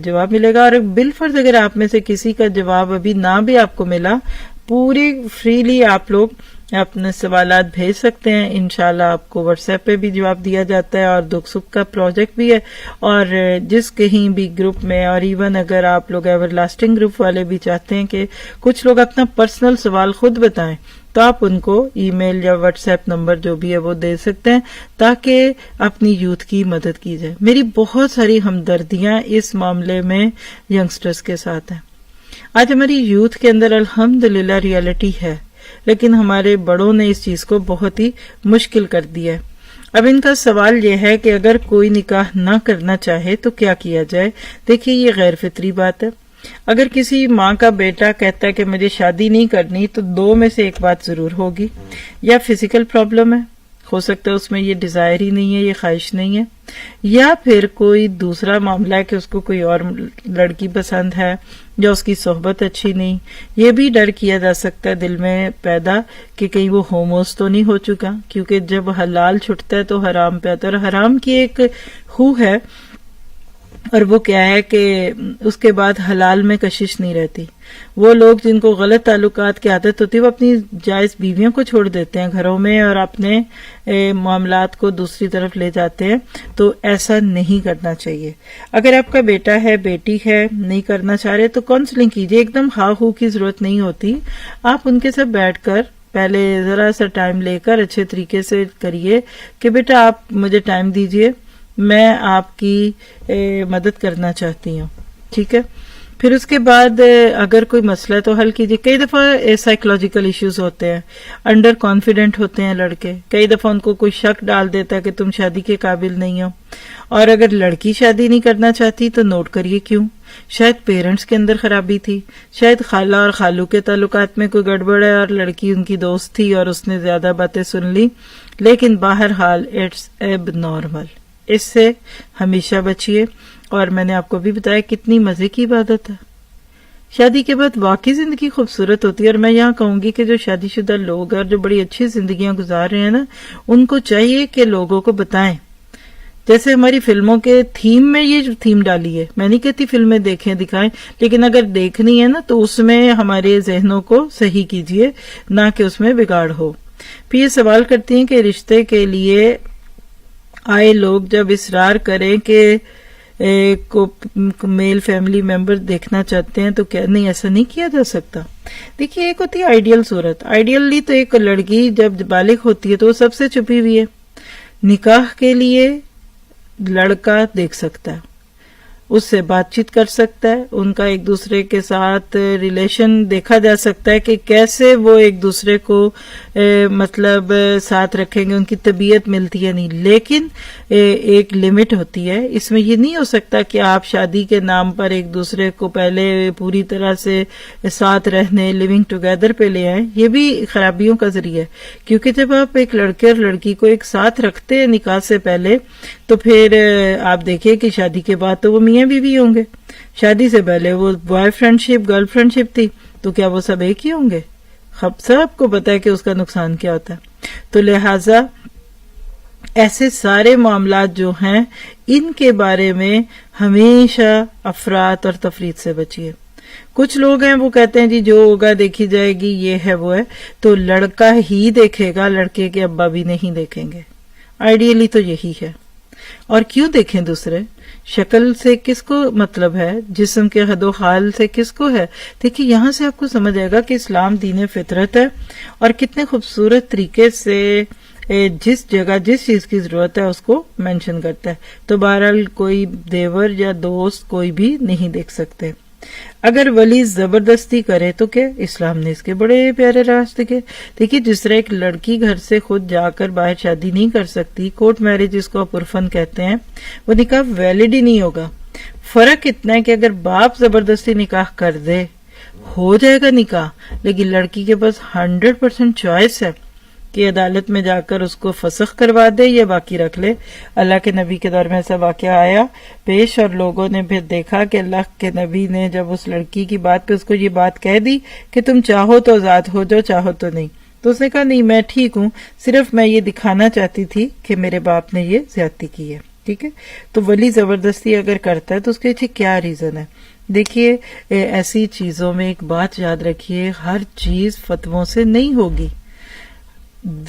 جواب ملے گا۔ اور بالفرض اگر آپ میں سے کسی کا جواب ابھی نہ بھی آپ کو ملا، پوری فریلی آپ لوگ اپنے سوالات بھیج سکتے ہیں، انشاءاللہ آپ کو واٹس ایپ پہ بھی جواب دیا جاتا ہے، اور دکھ سکھ کا پروجیکٹ بھی ہے، اور جس کہیں بھی گروپ میں، اور ایون اگر آپ لوگ ایور لاسٹنگ گروپ والے بھی چاہتے ہیں کہ کچھ لوگ اپنا پرسنل سوال خود بتائیں تو آپ ان کو ای میل یا واٹس ایپ نمبر جو بھی ہے وہ دے سکتے ہیں تاکہ اپنی یوتھ کی مدد کی جائے۔ میری بہت ساری ہمدردیاں اس معاملے میں ینگسٹرز کے ساتھ ہیں۔ آج ہماری یوتھ کے اندر الحمدللہ ریئلٹی ہے، لیکن ہمارے بڑوں نے اس چیز کو بہت ہی مشکل کر دیا ہے۔ اب ان کا سوال یہ ہے کہ اگر کوئی نکاح نہ کرنا چاہے تو کیا کیا جائے؟ دیکھیے یہ غیر فطری بات ہے۔ اگر کسی ماں کا بیٹا کہتا ہے کہ مجھے شادی نہیں کرنی تو دو میں سے ایک بات ضرور ہوگی، یا فزیکل پرابلم ہے، ہو سکتا ہے اس میں یہ ڈیزائر ہی نہیں ہے، یہ خواہش نہیں ہے، یا پھر کوئی دوسرا معاملہ ہے کہ اس کو کوئی اور لڑکی پسند ہے یا اس کی صحبت اچھی نہیں. یہ بھی ڈر کیا جا سکتا ہے دل میں پیدا کہ کہیں وہ ہوموز تو نہیں ہو چکا، کیونکہ جب حلال چھٹتا ہے تو حرام پہ آتا ہے، اور حرام کی ایک خو ہے، اور وہ کیا ہے کہ اس کے بعد حلال میں کشش نہیں رہتی. وہ لوگ جن کو غلط تعلقات کی عادت ہوتی ہے وہ اپنی جائز بیویوں کو چھوڑ دیتے ہیں گھروں میں اور اپنے معاملات کو دوسری طرف لے جاتے ہیں، تو ایسا نہیں کرنا چاہیے. اگر آپ کا بیٹا ہے، بیٹی ہے، نہیں کرنا چاہ رہے تو کاؤنسلنگ کیجیے. ایک دم ہاں ہو کی ضرورت نہیں ہوتی، آپ ان کے ساتھ بیٹھ کر پہلے ذرا سا ٹائم لے کر اچھے طریقے سے کریے کہ بیٹا آپ مجھے ٹائم دیجیے، میں آپ کی مدد کرنا چاہتی ہوں، ٹھیک ہے. پھر اس کے بعد اگر کوئی مسئلہ ہے تو حل کیجیے. کئی دفعہ سائیکولوجیکل ایشوز ہوتے ہیں، انڈر کانفیڈنٹ ہوتے ہیں لڑکے، کئی دفعہ ان کو کوئی شک ڈال دیتا ہے کہ تم شادی کے قابل نہیں ہو. اور اگر لڑکی شادی نہیں کرنا چاہتی تو نوٹ کریے کیوں. شاید پیرنٹس کے اندر خرابی تھی، شاید خالہ اور خالو کے تعلقات میں کوئی گڑبڑ ہے اور لڑکی ان کی دوست تھی اور اس نے زیادہ باتیں سن لی. لیکن بہرحال اٹس ایب نارمل، اس سے ہمیشہ بچیے. اور میں نے آپ کو بھی بتایا کتنی مزے کی عبادت ہے. شادی کے بعد واقعی زندگی خوبصورت ہوتی ہے. اور میں یہاں کہوں گی کہ جو شادی شدہ لوگ اور جو بڑی اچھی زندگیاں گزار رہے ہیں نا، ان کو چاہیے کہ لوگوں کو بتائیں. جیسے ہماری فلموں کے تھیم میں یہ تھیم ڈالی ہے، میں نہیں کہتی فلمیں دیکھیں دکھائیں، لیکن اگر دیکھنی ہے نا تو اس میں ہمارے ذہنوں کو صحیح کیجیے، نہ کہ اس میں بگاڑ ہو. پھر یہ سوال کرتی ہیں کہ رشتے کے لیے آئے لوگ جب اصرار کریں کہ کو میل فیملی ممبر دیکھنا چاہتے ہیں تو کیا نہیں، ایسا نہیں کیا جا سکتا. دیکھیے ایک ہوتی ہے آئیڈیل صورت. آئیڈیلی تو ایک لڑکی جب بالغ ہوتی ہے تو وہ سب سے چھپی ہوئی ہے. نکاح کے لیے لڑکا دیکھ سکتا ہے، اس سے بات چیت کر سکتا ہے، ان کا ایک دوسرے کے ساتھ ریلیشن دیکھا جا سکتا ہے کہ کیسے وہ ایک دوسرے کو مطلب ساتھ رکھیں گے، ان کی طبیعت ملتی ہے نہیں. لیکن ایک لمٹ ہوتی ہے. اس میں یہ نہیں ہو سکتا کہ آپ شادی کے نام پر ایک دوسرے کو پہلے پوری طرح سے ساتھ رہنے، لیونگ ٹوگیدر پہ لے آئیں. یہ بھی خرابیوں کا ذریعہ ہے، کیونکہ جب آپ ایک لڑکے اور لڑکی کو ایک ساتھ رکھتے ہیں نکاح سے پہلے تو پھر آپ دیکھیں کہ شادی کے بعد تو وہ میاں بیوی ہوں گے. شادی سے پہلے وہ بوائے فرینڈ شپ، گرل فرینڈ شپ تھی، تو کیا وہ سب ایک ہی ہوں گے؟ سب کو پتا ہے کہ اس کا نقصان کیا ہوتا ہے. تو لہٰذا ایسے سارے معاملات جو ہیں ان کے بارے میں ہمیشہ افراط اور تفریط سے بچیے. کچھ لوگ ہیں وہ کہتے ہیں جی جو ہوگا دیکھی جائے گی، یہ ہے وہ ہے، تو لڑکا ہی دیکھے گا، لڑکے کے ابا بھی نہیں دیکھیں گے. آئیڈیلی تو یہی ہے. اور کیوں دیکھیں دوسرے؟ شکل سے کس کو مطلب ہے؟ جسم کے حد و حال سے کس کو ہے؟ دیکھیے یہاں سے آپ کو سمجھ آئے گا کہ اسلام دین فطرت ہے اور کتنے خوبصورت طریقے سے جس جگہ جس چیز کی ضرورت ہے اس کو مینشن کرتا ہے. تو بہرحال کوئی دیور یا دوست کوئی بھی نہیں دیکھ سکتے. اگر ولی زبردستی کرے تو کیا؟ اسلام نے اس کے بڑے پیارے راستے کے. دیکھیے جس طرح ایک لڑکی گھر سے خود جا کر باہر شادی نہیں کر سکتی، کورٹ میرج جس کو عرفن کہتے ہیں، وہ نکاح ویلڈ ہی نہیں ہوگا. فرق اتنا ہے کہ اگر باپ زبردستی نکاح کر دے ہو جائے گا نکاح، لیکن لڑکی کے پاس 100% چوائس ہے کہ عدالت میں جا کر اس کو فسخ کروا دے یا باقی رکھ لے. اللہ کے نبی کے دور میں ایسا واقعہ آیا پیش اور لوگوں نے پھر دیکھا کہ اللہ کے نبی نے جب اس لڑکی کی بات پہ اس کو یہ بات کہہ دی کہ تم چاہو تو آزاد ہو جاؤ، چاہو تو نہیں، تو اس نے کہا نہیں میں ٹھیک ہوں، صرف میں یہ دکھانا چاہتی تھی کہ میرے باپ نے یہ زیادتی کی ہے. ٹھیک ہے، تو ولی زبردستی اگر کرتا ہے تو اس کے پیچھے کیا ریزن ہے؟ دیکھیے ایسی چیزوں میں ایک بات یاد رکھیے، ہر چیز فتووں سے نہیں ہوگی.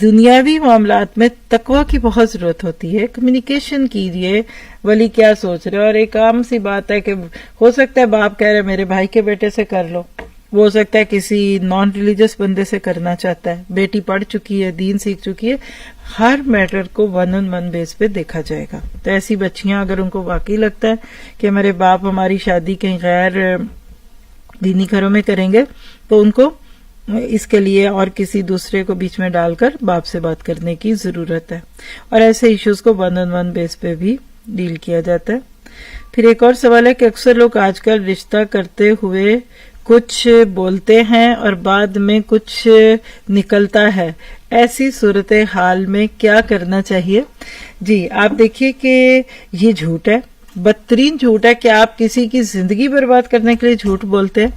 دنیاوی معاملات میں تقوی کی بہت ضرورت ہوتی ہے. کمیونیکیشن کیجیے ولی کیا سوچ رہے، اور ایک عام سی بات ہے کہ ہو سکتا ہے باپ کہہ رہے میرے بھائی کے بیٹے سے کر لو، وہ ہو سکتا ہے کسی نان ریلیجس بندے سے کرنا چاہتا ہے، بیٹی پڑھ چکی ہے، دین سیکھ چکی ہے. ہر میٹر کو 1-on-1 بیس پہ دیکھا جائے گا. تو ایسی بچیاں اگر ان کو واقعی لگتا ہے کہ میرے باپ ہماری شادی کہیں غیر دینی گھروں میں کریں گے تو ان کو اس کے لیے اور کسی دوسرے کو بیچ میں ڈال کر باپ سے بات کرنے کی ضرورت ہے. اور ایسے ایشوز کو 1-on-1 بیس پہ بھی ڈیل کیا جاتا ہے. پھر ایک اور سوال ہے کہ اکثر لوگ آج کل رشتہ کرتے ہوئے کچھ بولتے ہیں اور بعد میں کچھ نکلتا ہے، ایسی صورتحال میں کیا کرنا چاہیے؟ جی آپ دیکھیے کہ یہ جھوٹ ہے، بدترین جھوٹ ہے کہ آپ کسی کی زندگی برباد کرنے کے لیے جھوٹ بولتے ہیں۔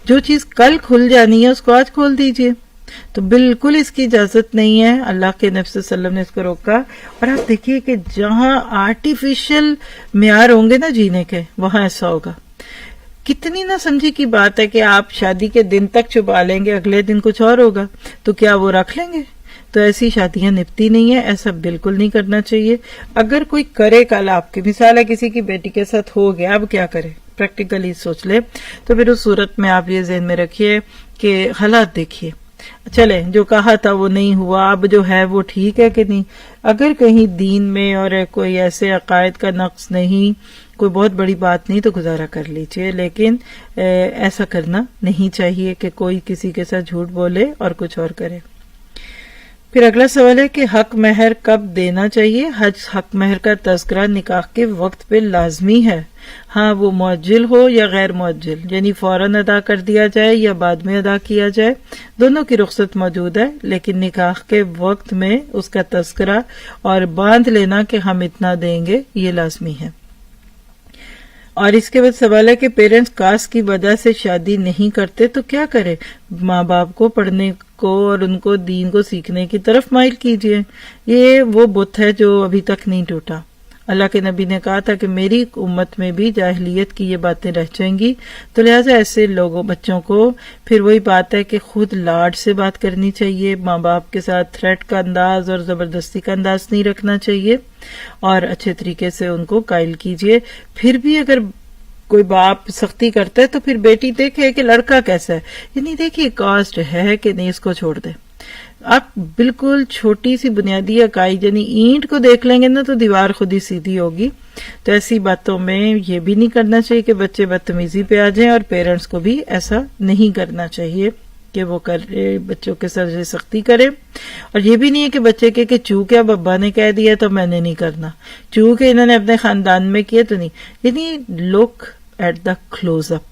جو چیز کل کھل جانی ہے اس کو آج کھول دیجئے، تو بالکل اس کی اجازت نہیں ہے۔ اللہ کے نبی صلی اللہ علیہ وسلم نے اس کو روکا۔ اور آپ دیکھیے کہ جہاں آرٹیفیشل معیار ہوں گے نا جینے کے، وہاں ایسا ہوگا۔ کتنی نہ سمجھی کی بات ہے کہ آپ شادی کے دن تک چھپا لیں گے، اگلے دن کچھ اور ہوگا، تو کیا وہ رکھ لیں گے؟ تو ایسی شادیاں نپتی نہیں ہیں، ایسا بالکل نہیں کرنا چاہیے۔ اگر کوئی کرے، کل آپ کی مثال ہے کسی کی بیٹی کے ساتھ ہو گیا، اب کیا کرے؟ پریکٹیکلی سوچ لے، تو پھر اس صورت میں آپ یہ ذہن میں رکھیے کہ حالات دیکھیے، چلے جو کہا تھا وہ نہیں ہوا، اب جو ہے وہ ٹھیک ہے کہ نہیں۔ اگر کہیں دین میں اور کوئی ایسے عقائد کا نقص نہیں، کوئی بہت بڑی بات نہیں، تو گزارا کر لیجئے، لیکن ایسا کرنا نہیں چاہیے کہ کوئی کسی کے ساتھ جھوٹ بولے اور کچھ اور کرے۔ پھر اگلا سوال ہے کہ حق مہر کب دینا چاہیے؟ حق مہر کا تذکرہ نکاح کے وقت پہ لازمی ہے، ہاں وہ معجل ہو یا غیر معجل، یعنی فوراً ادا کر دیا جائے یا بعد میں ادا کیا جائے، دونوں کی رخصت موجود ہے، لیکن نکاح کے وقت میں اس کا تذکرہ اور باندھ لینا کہ ہم اتنا دیں گے، یہ لازمی ہے۔ اور اس کے بعد سوال ہے کہ پیرنٹس کاسٹ کی وجہ سے شادی نہیں کرتے تو کیا کرے؟ ماں باپ کو پڑھنے کو اور ان کو دین کو سیکھنے کی طرف مائل کیجیے۔ یہ وہ بت ہے جو ابھی تک نہیں ٹوٹا۔ اللہ کے نبی نے کہا تھا کہ میری امت میں بھی جاہلیت کی یہ باتیں رہ جائیں گی، تو لہٰذا ایسے لوگوں بچوں کو پھر وہی بات ہے کہ خود لاڈ سے بات کرنی چاہیے، ماں باپ کے ساتھ تھریٹ کا انداز اور زبردستی کا انداز نہیں رکھنا چاہیے، اور اچھے طریقے سے ان کو قائل کیجیے۔ پھر بھی اگر کوئی باپ سختی کرتا ہے تو پھر بیٹی دیکھے کہ لڑکا کیسا ہے، یعنی دیکھیے کاسٹ ہے کہ نہیں، اس کو چھوڑ دے۔ آپ بالکل چھوٹی سی بنیادی عقائد یعنی اینٹ کو دیکھ لیں گے نا تو دیوار خود ہی سیدھی ہوگی۔ تو ایسی باتوں میں یہ بھی نہیں کرنا چاہیے کہ بچے بدتمیزی پہ آ جائیں، اور پیرنٹس کو بھی ایسا نہیں کرنا چاہیے کہ وہ بچوں کے ساتھ سختی کرے۔ اور یہ بھی نہیں ہے کہ بچے کہ چونکہ اب ابا نے کہہ دیا تو میں نے نہیں کرنا، چونکہ انہوں نے اپنے خاندان میں کیا تو نہیں۔ یعنی look at the close up,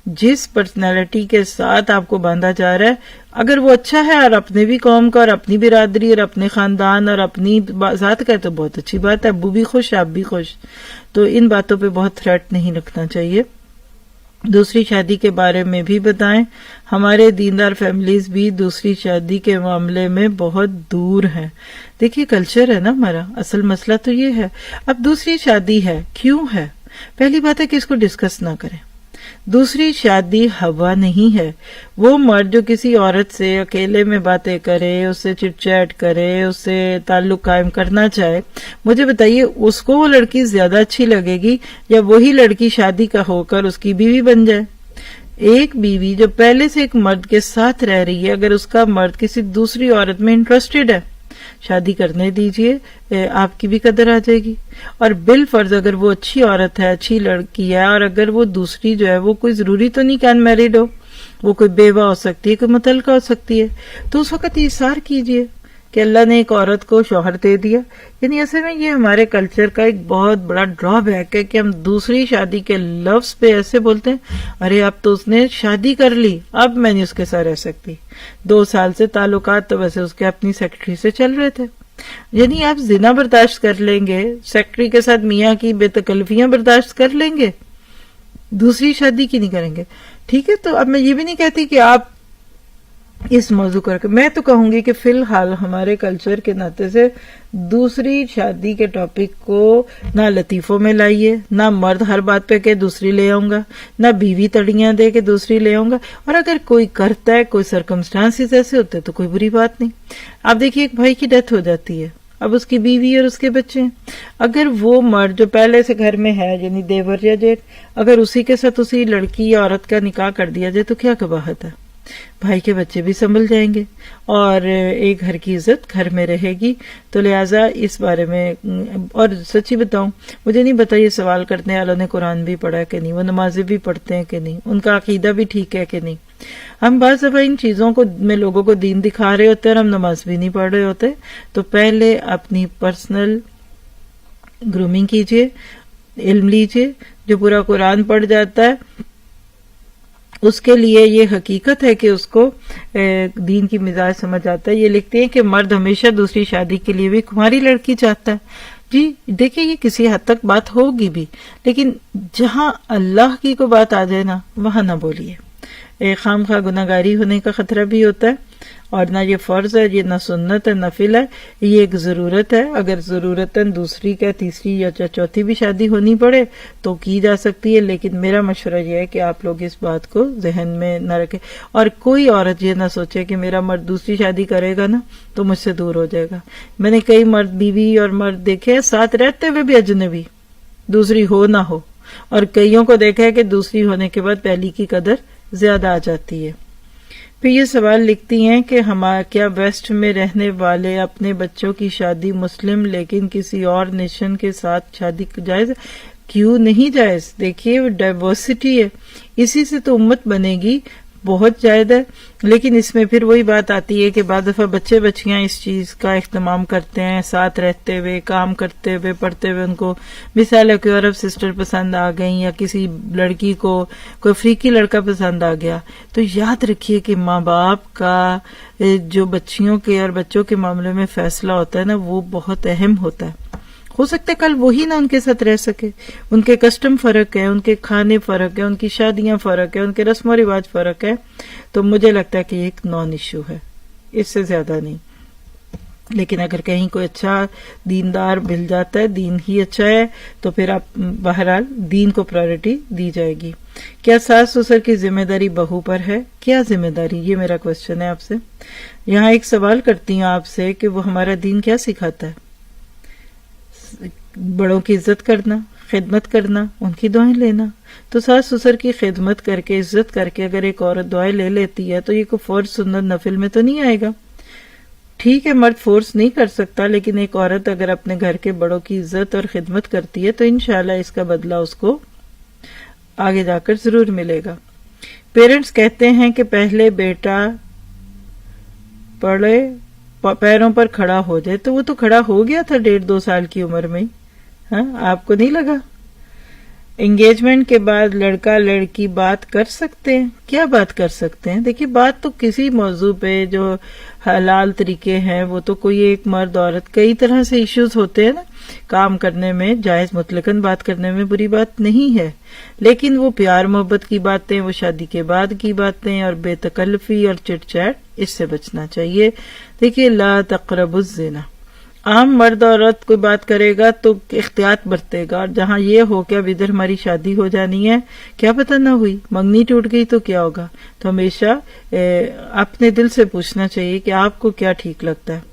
جس پرسنالٹی کے ساتھ آپ کو باندھا جا رہا ہے، اگر وہ اچھا ہے اور اپنے بھی قوم کا اور اپنی برادری اور اپنے خاندان اور اپنی ذات کا ہے تو بہت اچھی بات ہے، ابو بھی خوش آپ بھی خوش۔ تو ان باتوں پہ بہت تھریٹ نہیں رکھنا چاہیے۔ دوسری شادی کے بارے میں بھی بتائیں، ہمارے دیندار فیملیز بھی دوسری شادی کے معاملے میں بہت دور ہیں۔ دیکھیے کلچر ہے نا ہمارا، اصل مسئلہ تو یہ ہے۔ اب دوسری شادی ہے، کیوں ہے؟ پہلی بات ہے کہ اس کو ڈسکس نہ کریں۔ دوسری شادی ہوا نہیں ہے۔ وہ مرد جو کسی عورت سے اکیلے میں باتیں کرے، اس سے چٹ چیٹ کرے، اس سے تعلق قائم کرنا چاہے، مجھے بتائیے اس کو وہ لڑکی زیادہ اچھی لگے گی یا وہی لڑکی شادی کا ہو کر اس کی بیوی بن جائے؟ ایک بیوی جو پہلے سے ایک مرد کے ساتھ رہ رہی ہے، اگر اس کا مرد کسی دوسری عورت میں انٹرسٹڈ ہے، شادی کرنے دیجئے، آپ کی بھی قدر آ جائے گی۔ اور بالفرض اگر وہ اچھی عورت ہے، اچھی لڑکی ہے، اور اگر وہ دوسری جو ہے وہ کوئی ضروری تو نہیں کہ ان میریڈ ہو، وہ کوئی بیوہ ہو سکتی ہے، کوئی مطلقہ ہو سکتی ہے، تو اس وقت اصرار کیجئے کہ اللہ نے ایک عورت کو شوہر دے دیا۔ یعنی اصل میں یہ ہمارے کلچر کا ایک بہت بڑا ڈرا بیک ہے کہ ہم دوسری شادی کے لفظ پہ ایسے بولتے ہیں، ارے اب تو اس نے شادی کر لی، اب میں نہیں اس کے ساتھ رہ سکتی۔ 2 سال سے تعلقات تو ویسے اس کے اپنی سیکرٹری سے چل رہے تھے۔ یعنی آپ زنا برداشت کر لیں گے، سیکرٹری کے ساتھ میاں کی بے تکلفیاں برداشت کر لیں گے، دوسری شادی کی نہیں کریں گے؟ ٹھیک ہے، تو اب میں یہ بھی نہیں کہتی کہ آپ اس موضوع کر کے، میں تو کہوں گی کہ فی الحال ہمارے کلچر کے ناطے سے دوسری شادی کے ٹاپک کو نہ لطیفوں میں لائیے، نہ مرد ہر بات پہ کہ دوسری لے آؤں گا، نہ بیوی تڑیاں دے کہ دوسری لے آؤں گا۔ اور اگر کوئی کرتا ہے، کوئی سرکمسٹانسز ایسے ہوتے تو کوئی بری بات نہیں۔ آپ دیکھیے ایک بھائی کی ڈیتھ ہو جاتی ہے، اب اس کی بیوی اور اس کے بچے ہیں، اگر وہ مرد جو پہلے سے گھر میں ہے یعنی دیور یا جیٹ، اگر اسی کے ساتھ اسی لڑکی یا عورت کا نکاح کر دیا جائے تو کیا قباحت ہے؟ بھائی کے بچے بھی سنبھل جائیں گے اور ایک گھر کی عزت گھر میں رہے گی۔ تو لہٰذا اس بارے میں، اور سچی بتاؤں مجھے نہیں پتا یہ سوال کرنے والوں نے قرآن بھی پڑھا کہ نہیں، وہ نمازیں بھی پڑھتے ہیں کہ نہیں، ان کا عقیدہ بھی ٹھیک ہے کہ نہیں۔ ہم بعض دفعہ ان چیزوں کو میں لوگوں کو دین دکھا رہے ہوتے ہیں اور ہم نماز بھی نہیں پڑھ رہے ہوتے۔ تو پہلے اپنی پرسنل گرومنگ کیجئے، علم لیجئے. جو پورا قرآن پڑھ جاتا ہے اس کے لیے یہ حقیقت ہے کہ اس کو دین کی مزاج سمجھ آتا ہے. یہ لکھتے ہیں کہ مرد ہمیشہ دوسری شادی کے لیے بھی کماری لڑکی چاہتا ہے. جی دیکھیں یہ کسی حد تک بات ہوگی بھی، لیکن جہاں اللہ کی کوئی بات آ جائے نا وہاں نہ بولیے. خام خواہ گناہگاری ہونے کا خطرہ بھی ہوتا ہے، اور نہ یہ فرض ہے، یہ نہ سنت ہے، نفل ہے، یہ ایک ضرورت ہے. اگر ضرورتاً دوسری کا تیسری یا چوتھی بھی شادی ہونی پڑے تو کی جا سکتی ہے، لیکن میرا مشورہ یہ ہے کہ آپ لوگ اس بات کو ذہن میں نہ رکھیں. اور کوئی عورت یہ نہ سوچے کہ میرا مرد دوسری شادی کرے گا نا تو مجھ سے دور ہو جائے گا. میں نے کئی مرد بیوی اور مرد دیکھے ہیں ساتھ رہتے ہوئے بھی اجنبی، دوسری ہو نہ ہو، اور کئیوں کو دیکھا ہے کہ دوسری ہونے کے بعد پہلی کی قدر زیادہ آ جاتی ہے. پھر یہ سوال لکھتی ہیں کہ کیا ویسٹ میں رہنے والے اپنے بچوں کی شادی مسلم لیکن کسی اور نیشن کے ساتھ شادی جائز ہے؟ کیوں نہیں جائز؟ دیکھیے ڈائیورسٹی ہے، اسی سے تو امت بنے گی. بہت جائز ہے، لیکن اس میں پھر وہی بات آتی ہے کہ بعض دفعہ بچے بچیاں اس چیز کا اہتمام کرتے ہیں، ساتھ رہتے ہوئے، کام کرتے ہوئے، پڑھتے ہوئے. ان کو مثال ہے کہ عرب سسٹر پسند آ گئیں یا کسی لڑکی کو کوئی افریقی لڑکا پسند آ گیا، تو یاد رکھیے کہ ماں باپ کا جو بچیوں کے اور بچوں کے معاملے میں فیصلہ ہوتا ہے نا وہ بہت اہم ہوتا ہے. ہو سکتا ہے کل وہی نہ ان کے ساتھ رہ سکے، ان کے کسٹم فرق ہے، ان کے کھانے فرق ہے، ان کی شادیاں فرق ہے، ان کے رسم و رواج فرق ہے. تو مجھے لگتا ہے کہ یہ ایک نان ایشو ہے، اس سے زیادہ نہیں. لیکن اگر کہیں کوئی اچھا دیندار مل جاتا ہے، دین ہی اچھا ہے، تو پھر آپ بہرحال دین کو پرائرٹی دی جائے گی. کیا ساس سسر کی ذمہ داری بہو پر ہے؟ کیا ذمہ داری؟ یہ میرا کوشچن ہے آپ سے. یہاں ایک سوال کرتی ہوں آپ سے کہ وہ ہمارا دین کیا سکھاتا ہے؟ بڑوں کی عزت کرنا، خدمت کرنا، ان کی دعائیں لینا. تو ساس سسر کی خدمت کر کے، عزت کر کے اگر ایک عورت دعائیں لے لیتی ہے تو یہ کوئی فرض سنت نفل میں تو نہیں آئے گا. ٹھیک ہے مرد فورس نہیں کر سکتا، لیکن ایک عورت اگر اپنے گھر کے بڑوں کی عزت اور خدمت کرتی ہے تو انشاءاللہ اس کا بدلہ اس کو آگے جا کر ضرور ملے گا. پیرنٹس کہتے ہیں کہ پہلے بیٹا پڑھے پیروں پر کھڑا ہو جائے، تو وہ تو کھڑا ہو گیا تھا 1.5-2 سال کی عمر میں. ہاں آپ کو نہیں لگا؟ انگیجمنٹ کے بعد لڑکا لڑکی بات کر سکتے ہیں؟ کیا بات کر سکتے ہیں؟ دیکھیے بات تو کسی موضوع پہ جو حلال طریقے ہیں وہ تو کوئی ایک مرد عورت کئی طرح سے ایشوز ہوتے ہیں نا. کام کرنے میں جائز مطلقاً بات کرنے میں بری بات نہیں ہے، لیکن وہ پیار محبت کی باتیں، وہ شادی کے بعد کی باتیں اور بے تکلفی اور چٹ چیٹ، اس سے بچنا چاہیے. دیکھیے لا تقربوا الزنا، عام مرد عورت کوئی بات کرے گا تو احتیاط برتے گا، اور جہاں یہ ہو کہ اب ادھر ہماری شادی ہو جانی ہے، کیا پتہ نہ ہوئی منگنی ٹوٹ گئی تو کیا ہوگا. تو ہمیشہ اپنے دل سے پوچھنا چاہیے کہ آپ کو کیا ٹھیک لگتا ہے.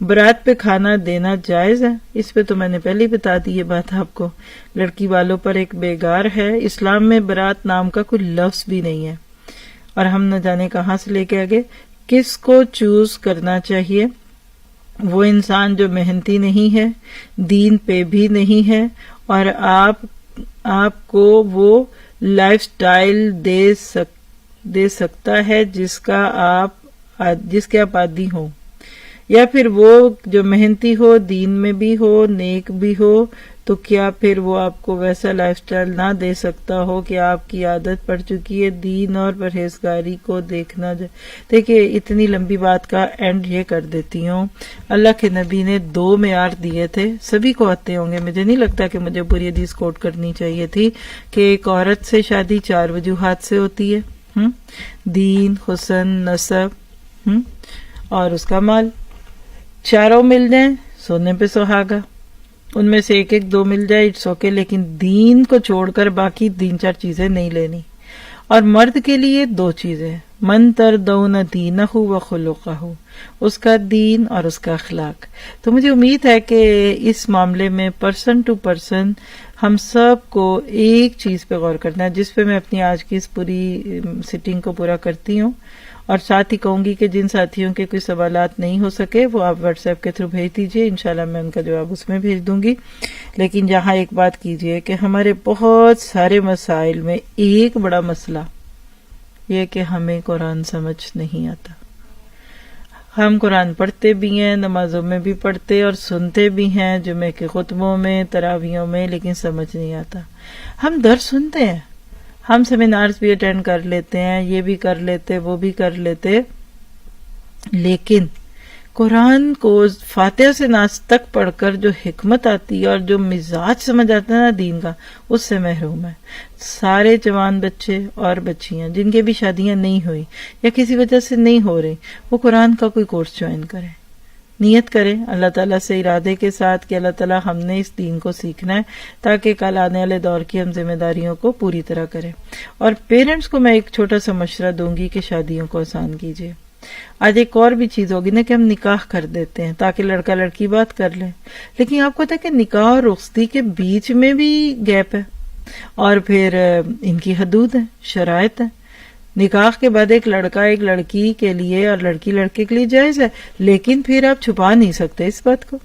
برات پہ کھانا دینا جائز ہے؟ اس پہ تو میں نے پہلے ہی بتا دی یہ بات آپ کو. لڑکی والوں پر ایک بیگار ہے. اسلام میں برات نام کا کوئی لفظ بھی نہیں ہے، اور ہم نہ جانے کہاں سے لے کے آگے. کس کو چوز کرنا چاہیے؟ وہ انسان جو محنتی نہیں ہے، دین پہ بھی نہیں ہے، اور آپ کو وہ لائف سٹائل دے سکتا ہے جس کے آپ عادی ہوں، یا پھر وہ جو محنتی ہو، دین میں بھی ہو، نیک بھی ہو، تو کیا پھر وہ آپ کو ویسا لائف سٹائل نہ دے سکتا ہو کہ آپ کی عادت پڑ چکی ہے دین اور پرہیزگاری کو دیکھنا. دیکھیے اتنی لمبی بات کا اینڈ یہ کر دیتی ہوں. اللہ کے نبی نے 2 معیار دیے تھے، سبھی کو آتے ہوں گے، مجھے نہیں لگتا کہ مجھے پوری حدیث کوٹ کرنی چاہیے تھی، کہ ایک عورت سے شادی 4 وجوہات سے ہوتی ہے: دین، حسن، نسب اور اس کا مال. چاروں مل جائیں سونے پہ سہاگا، ان میں سے ایک 2 مل جائے اٹس اوکے، لیکن دین کو چھوڑ کر باقی 3-4 چیزیں نہیں لینی. اور مرد کے لیے 2 چیزیں: من ترضون دینہ وخلقہ، اس کا دین اور اس کا اخلاق. تو مجھے امید ہے کہ اس معاملے میں پرسن ٹو پرسن ہم سب کو ایک چیز پہ غور کرنا ہے، جس پہ میں اپنی آج کی اس پوری سٹنگ کو پورا کرتی ہوں. اور ساتھ ہی کہوں گی کہ جن ساتھیوں کے کوئی سوالات نہیں ہو سکے وہ آپ واٹس ایپ کے تھرو بھیج دیجئے، انشاءاللہ میں ان کا جواب اس میں بھیج دوں گی. لیکن یہاں ایک بات کیجئے کہ ہمارے بہت سارے مسائل میں ایک بڑا مسئلہ یہ کہ ہمیں قرآن سمجھ نہیں آتا. ہم قرآن پڑھتے بھی ہیں، نمازوں میں بھی پڑھتے اور سنتے بھی ہیں، جمعے کے خطبوں میں، تراویحوں میں، لیکن سمجھ نہیں آتا۔ ہم درس سنتے ہیں، ہم سیمینارز بھی اٹینڈ کر لیتے ہیں، یہ بھی کر لیتے، وہ بھی کر لیتے، لیکن قرآن کو فاتحہ سے ناس تک پڑھ کر جو حکمت آتی ہے اور جو مزاج سمجھ آتا ہے نا دین کا، اس سے محروم ہے۔ سارے جوان بچے اور بچیاں جن کے بھی شادیاں نہیں ہوئی یا کسی وجہ سے نہیں ہو رہی، وہ قرآن کا کوئی کورس جوائن کریں، نیت کریں اللہ تعالیٰ سے ارادے کے ساتھ کہ اللہ تعالیٰ ہم نے اس دین کو سیکھنا ہے تاکہ کل آنے والے دور کی ہم ذمہ داریوں کو پوری طرح کریں۔ اور پیرنٹس کو میں ایک چھوٹا سا مشورہ دوں گی کہ شادیوں کو آسان کیجیے۔ آج ایک اور بھی چیز ہوگی نا کہ ہم نکاح کر دیتے ہیں تاکہ لڑکا لڑکی بات کر لیں، لیکن آپ کو پتا ہے کہ نکاح اور رخصتی کے بیچ میں بھی گیپ ہے، اور پھر ان کی حدود ہیں، شرائط ہیں۔ نکاح کے بعد ایک لڑکا ایک لڑکی کے لیے اور لڑکی لڑکے کے لیے جائز ہے، لیکن پھر آپ چھپا نہیں سکتے اس بات کو۔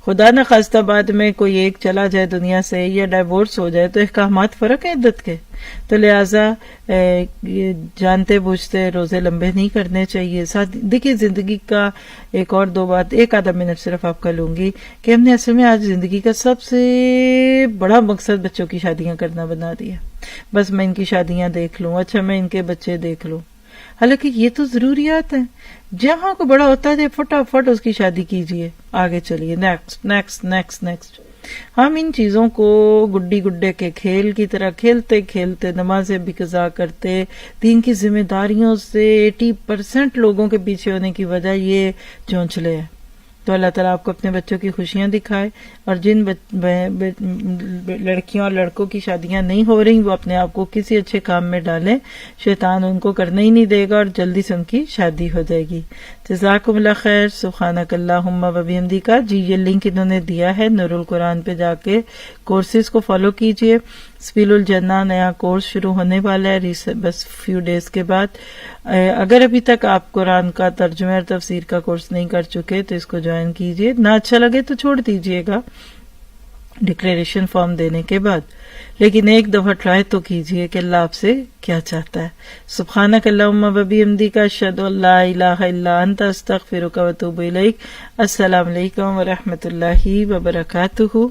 خدا نخواستہ بعد میں کوئی ایک چلا جائے دنیا سے یا ڈائیورس ہو جائے تو احکامات فرق ہیں عدت کے، تو لہٰذا جانتے بوجھتے روزے لمبے نہیں کرنے چاہیے۔ ساتھ دیکھیے زندگی کا ایک اور دو بات، ایک آدھا منٹ صرف آپ کا لوں گی کہ ہم نے اصل میں آج زندگی کا سب سے بڑا مقصد بچوں کی شادیاں کرنا بنا دیا۔ بس میں ان کی شادیاں دیکھ لوں، اچھا میں ان کے بچے دیکھ لوں، حالانکہ یہ تو ضروریات ہیں۔ جہاں کو بڑا ہوتا ہے فٹافٹ اس کی شادی کیجئے، آگے چلیے، نیکسٹ نیکسٹ نیکسٹ نیکسٹ۔ ہم ان چیزوں کو گڈی گڈے کے کھیل کی طرح کھیلتے کھیلتے نمازیں بھی قضا کرتے، دین کی ذمہ داریوں سے 80% لوگوں کے پیچھے ہونے کی وجہ یہ چونچلے ہیں۔ تو اللہ تعالیٰ آپ کو اپنے بچوں کی خوشیاں دکھائے، اور جن لڑکیوں اور لڑکوں کی شادیاں نہیں ہو رہی وہ اپنے آپ کو کسی اچھے کام میں ڈالیں، شیطان ان کو کرنے ہی نہیں دے گا اور جلدی سے ان کی شادی ہو جائے گی۔ جزاکم اللہ خیر، سبحانک اللہم و بحمدک۔ جی یہ لنک انہوں نے دیا ہے، نور القرآن پہ جا کے کورسز کو فالو کیجئے۔ سبیل الجنہ نیا کورس شروع ہونے والا ہے بس فیو ڈیز کے بعد۔ اگر ابھی تک آپ قرآن کا ترجمہ اور تفسیر کا کورس نہیں کر چکے تو اس کو جوائن کیجئے، نہ اچھا لگے تو چھوڑ دیجئے گا ڈکلیریشن فارم دینے کے بعد، لیکن ایک دفعہ ٹرائی تو کیجئے کہ اللہ آپ سے کیا چاہتا ہے۔ سبحانک اللہم و بحمدک، اشہد ان لا الہ الا انت، استغفرک و اتوب الیک۔ السلام علیکم ورحمۃ اللہ وبرکاتہ۔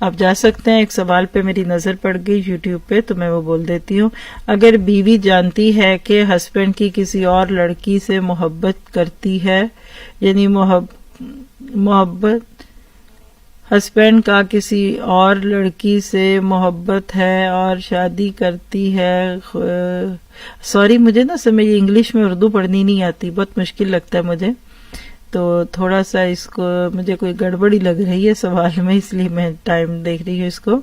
آپ جا سکتے ہیں، ایک سوال پہ میری نظر پڑ گئی یوٹیوب پہ تو میں وہ بول دیتی ہوں۔ اگر بیوی جانتی ہے کہ ہسبینڈ کی کسی اور لڑکی سے محبت کرتی ہے، یعنی محبت ہسبینڈ کا کسی اور لڑکی سے محبت ہے اور شادی کرتی ہے، سوری مجھے نا سمجھ یہ انگلش میں اردو پڑھنی نہیں آتی، بہت مشکل لگتا ہے مجھے، تو تھوڑا سا اس کو مجھے کوئی گڑبڑی لگ رہی ہے سوال میں، اس لیے میں ٹائم دیکھ رہی ہوں اس کو۔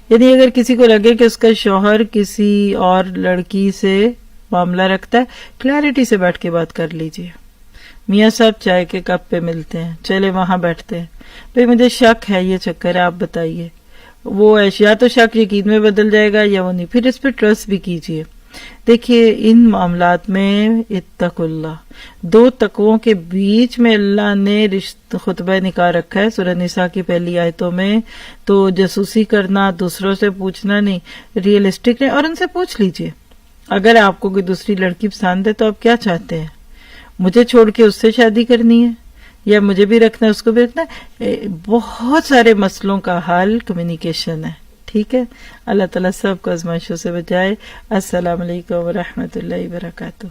یعنی اگر کسی کو لگے کہ اس کا شوہر کسی اور لڑکی سے معاملہ رکھتا ہے، کلیئرٹی سے بیٹھ کے بات کر لیجئے۔ میاں صاحب چائے کے کپ پہ ملتے ہیں، چلے وہاں بیٹھتے ہیں، بھئی مجھے شک ہے، یہ چکر ہے، آپ بتائیے۔ وہ یا تو شک یقین میں بدل جائے گا یا وہ نہیں، پھر اس پہ ٹرسٹ بھی کیجئے۔ دیکھیے ان معاملات میں اتقوا اللہ، دو تقووں کے بیچ میں اللہ نے خطبہ نکاح رکھا ہے سورہ نساء کی پہلی آیتوں میں، تو جاسوسی کرنا، دوسروں سے پوچھنا نہیں، ریئلسٹک نہیں، اور ان سے پوچھ لیجئے اگر آپ کو کوئی دوسری لڑکی پسند ہے تو آپ کیا چاہتے ہیں، مجھے چھوڑ کے اس سے شادی کرنی ہے یا مجھے بھی رکھنا ہے اس کو بھی رکھنا ہے؟ بہت سارے مسئلوں کا حل کمیونیکیشن ہے، ٹھیک ہے۔ اللہ تعالیٰ سب کو آزمائشوں سے بچائے۔ السلام علیکم ورحمۃ اللہ وبرکاتہ۔